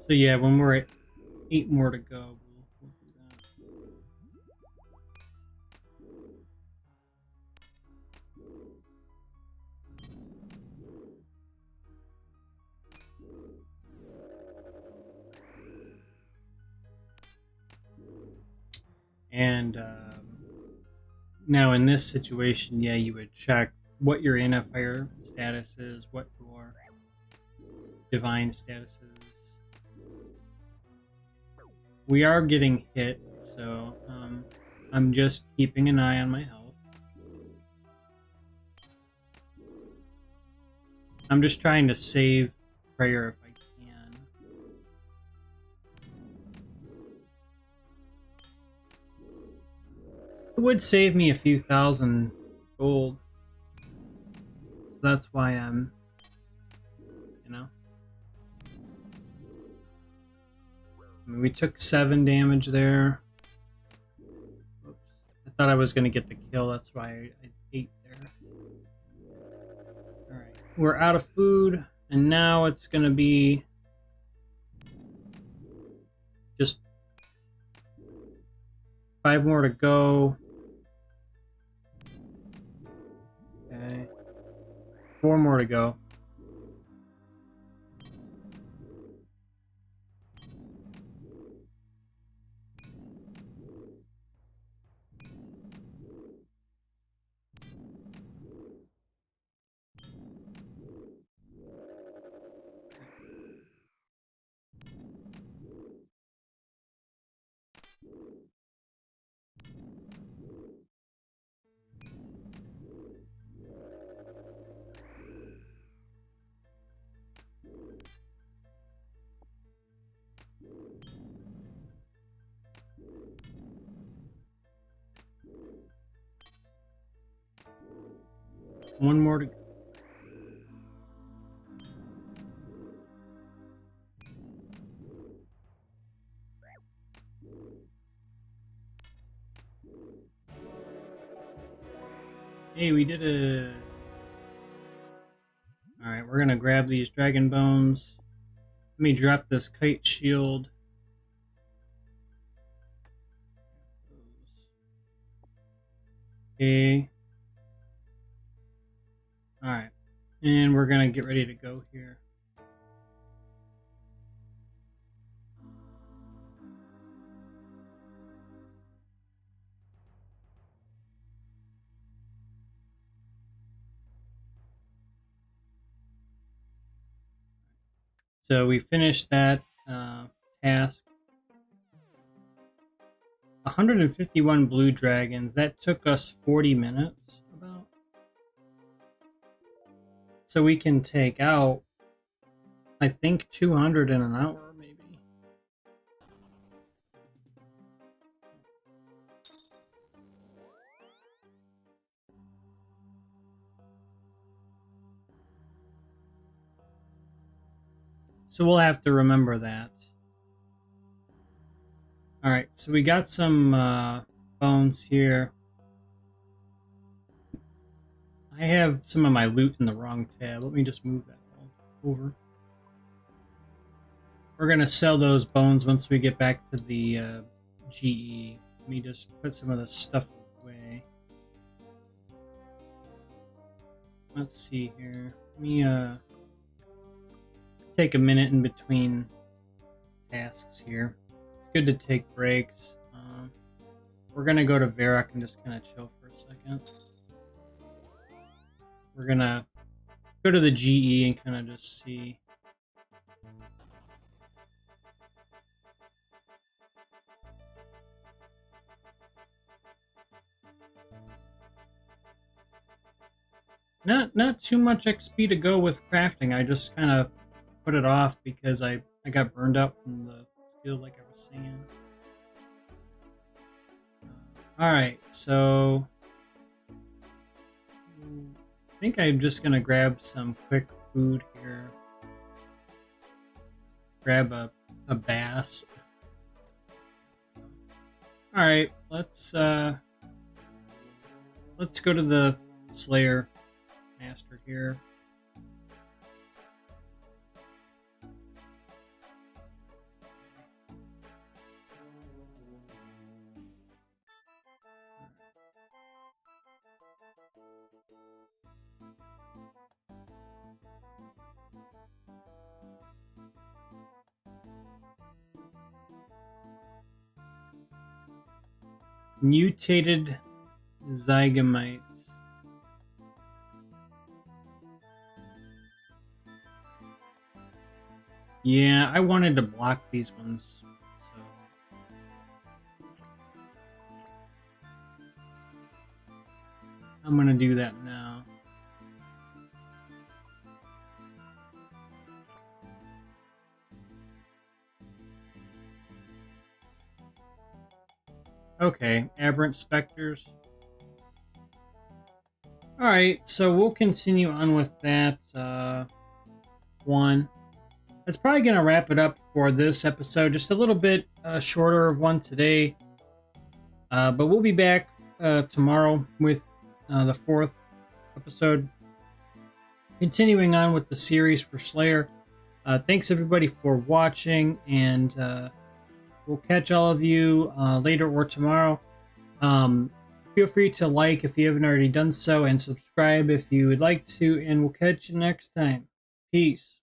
So yeah, when we're at 8 more to go, we'll do that. And now in this situation, yeah, you would check what your anti-fire status is, what your divine status is. We are getting hit, so I'm just keeping an eye on my health. I'm just trying to save prayer if I would save me a few thousand gold. So that's why I'm, you know. I mean, we took 7 damage there. Oops. I thought I was going to get the kill, that's why I ate there. Alright, we're out of food, and now it's going to be just 5 more to go. Okay. 4 more to go. One more to go. Hey, we did it. Alright, we're gonna grab these dragon bones. Let me drop this kite shield. Okay. Alright. And we're gonna get ready to go here. So we finished that task. 151 blue dragons. That took us 40 minutes about. So we can take out, I think, 200 in an hour, maybe. So we'll have to remember that. Alright, so we got some bones here. I have some of my loot in the wrong tab. Let me just move that all over. We're going to sell those bones once we get back to the GE. Let me just put some of this stuff away. Let's see here. Let me take a minute in between tasks here. It's good to take breaks. We're going to go to Varrock and just kind of chill for a second. We're going to go to the GE and kind of just see. Not too much XP to go with crafting. I just kind of put it off because I got burned out from the skill, like I was saying. Alright, so I think I'm just gonna grab some quick food here. Grab a bass. Alright, let's go to the Slayer Master here. Mutated zygomites. Yeah, I wanted to block these ones, so I'm gonna do that now. Okay, aberrant specters. Alright, so we'll continue on with that one. That's probably going to wrap it up for this episode. Just a little bit shorter of one today. But we'll be back tomorrow with the 4th episode. Continuing on with the series for Slayer. Thanks everybody for watching, and we'll catch all of you later or tomorrow. Feel free to like if you haven't already done so, and subscribe if you would like to, and we'll catch you next time. Peace.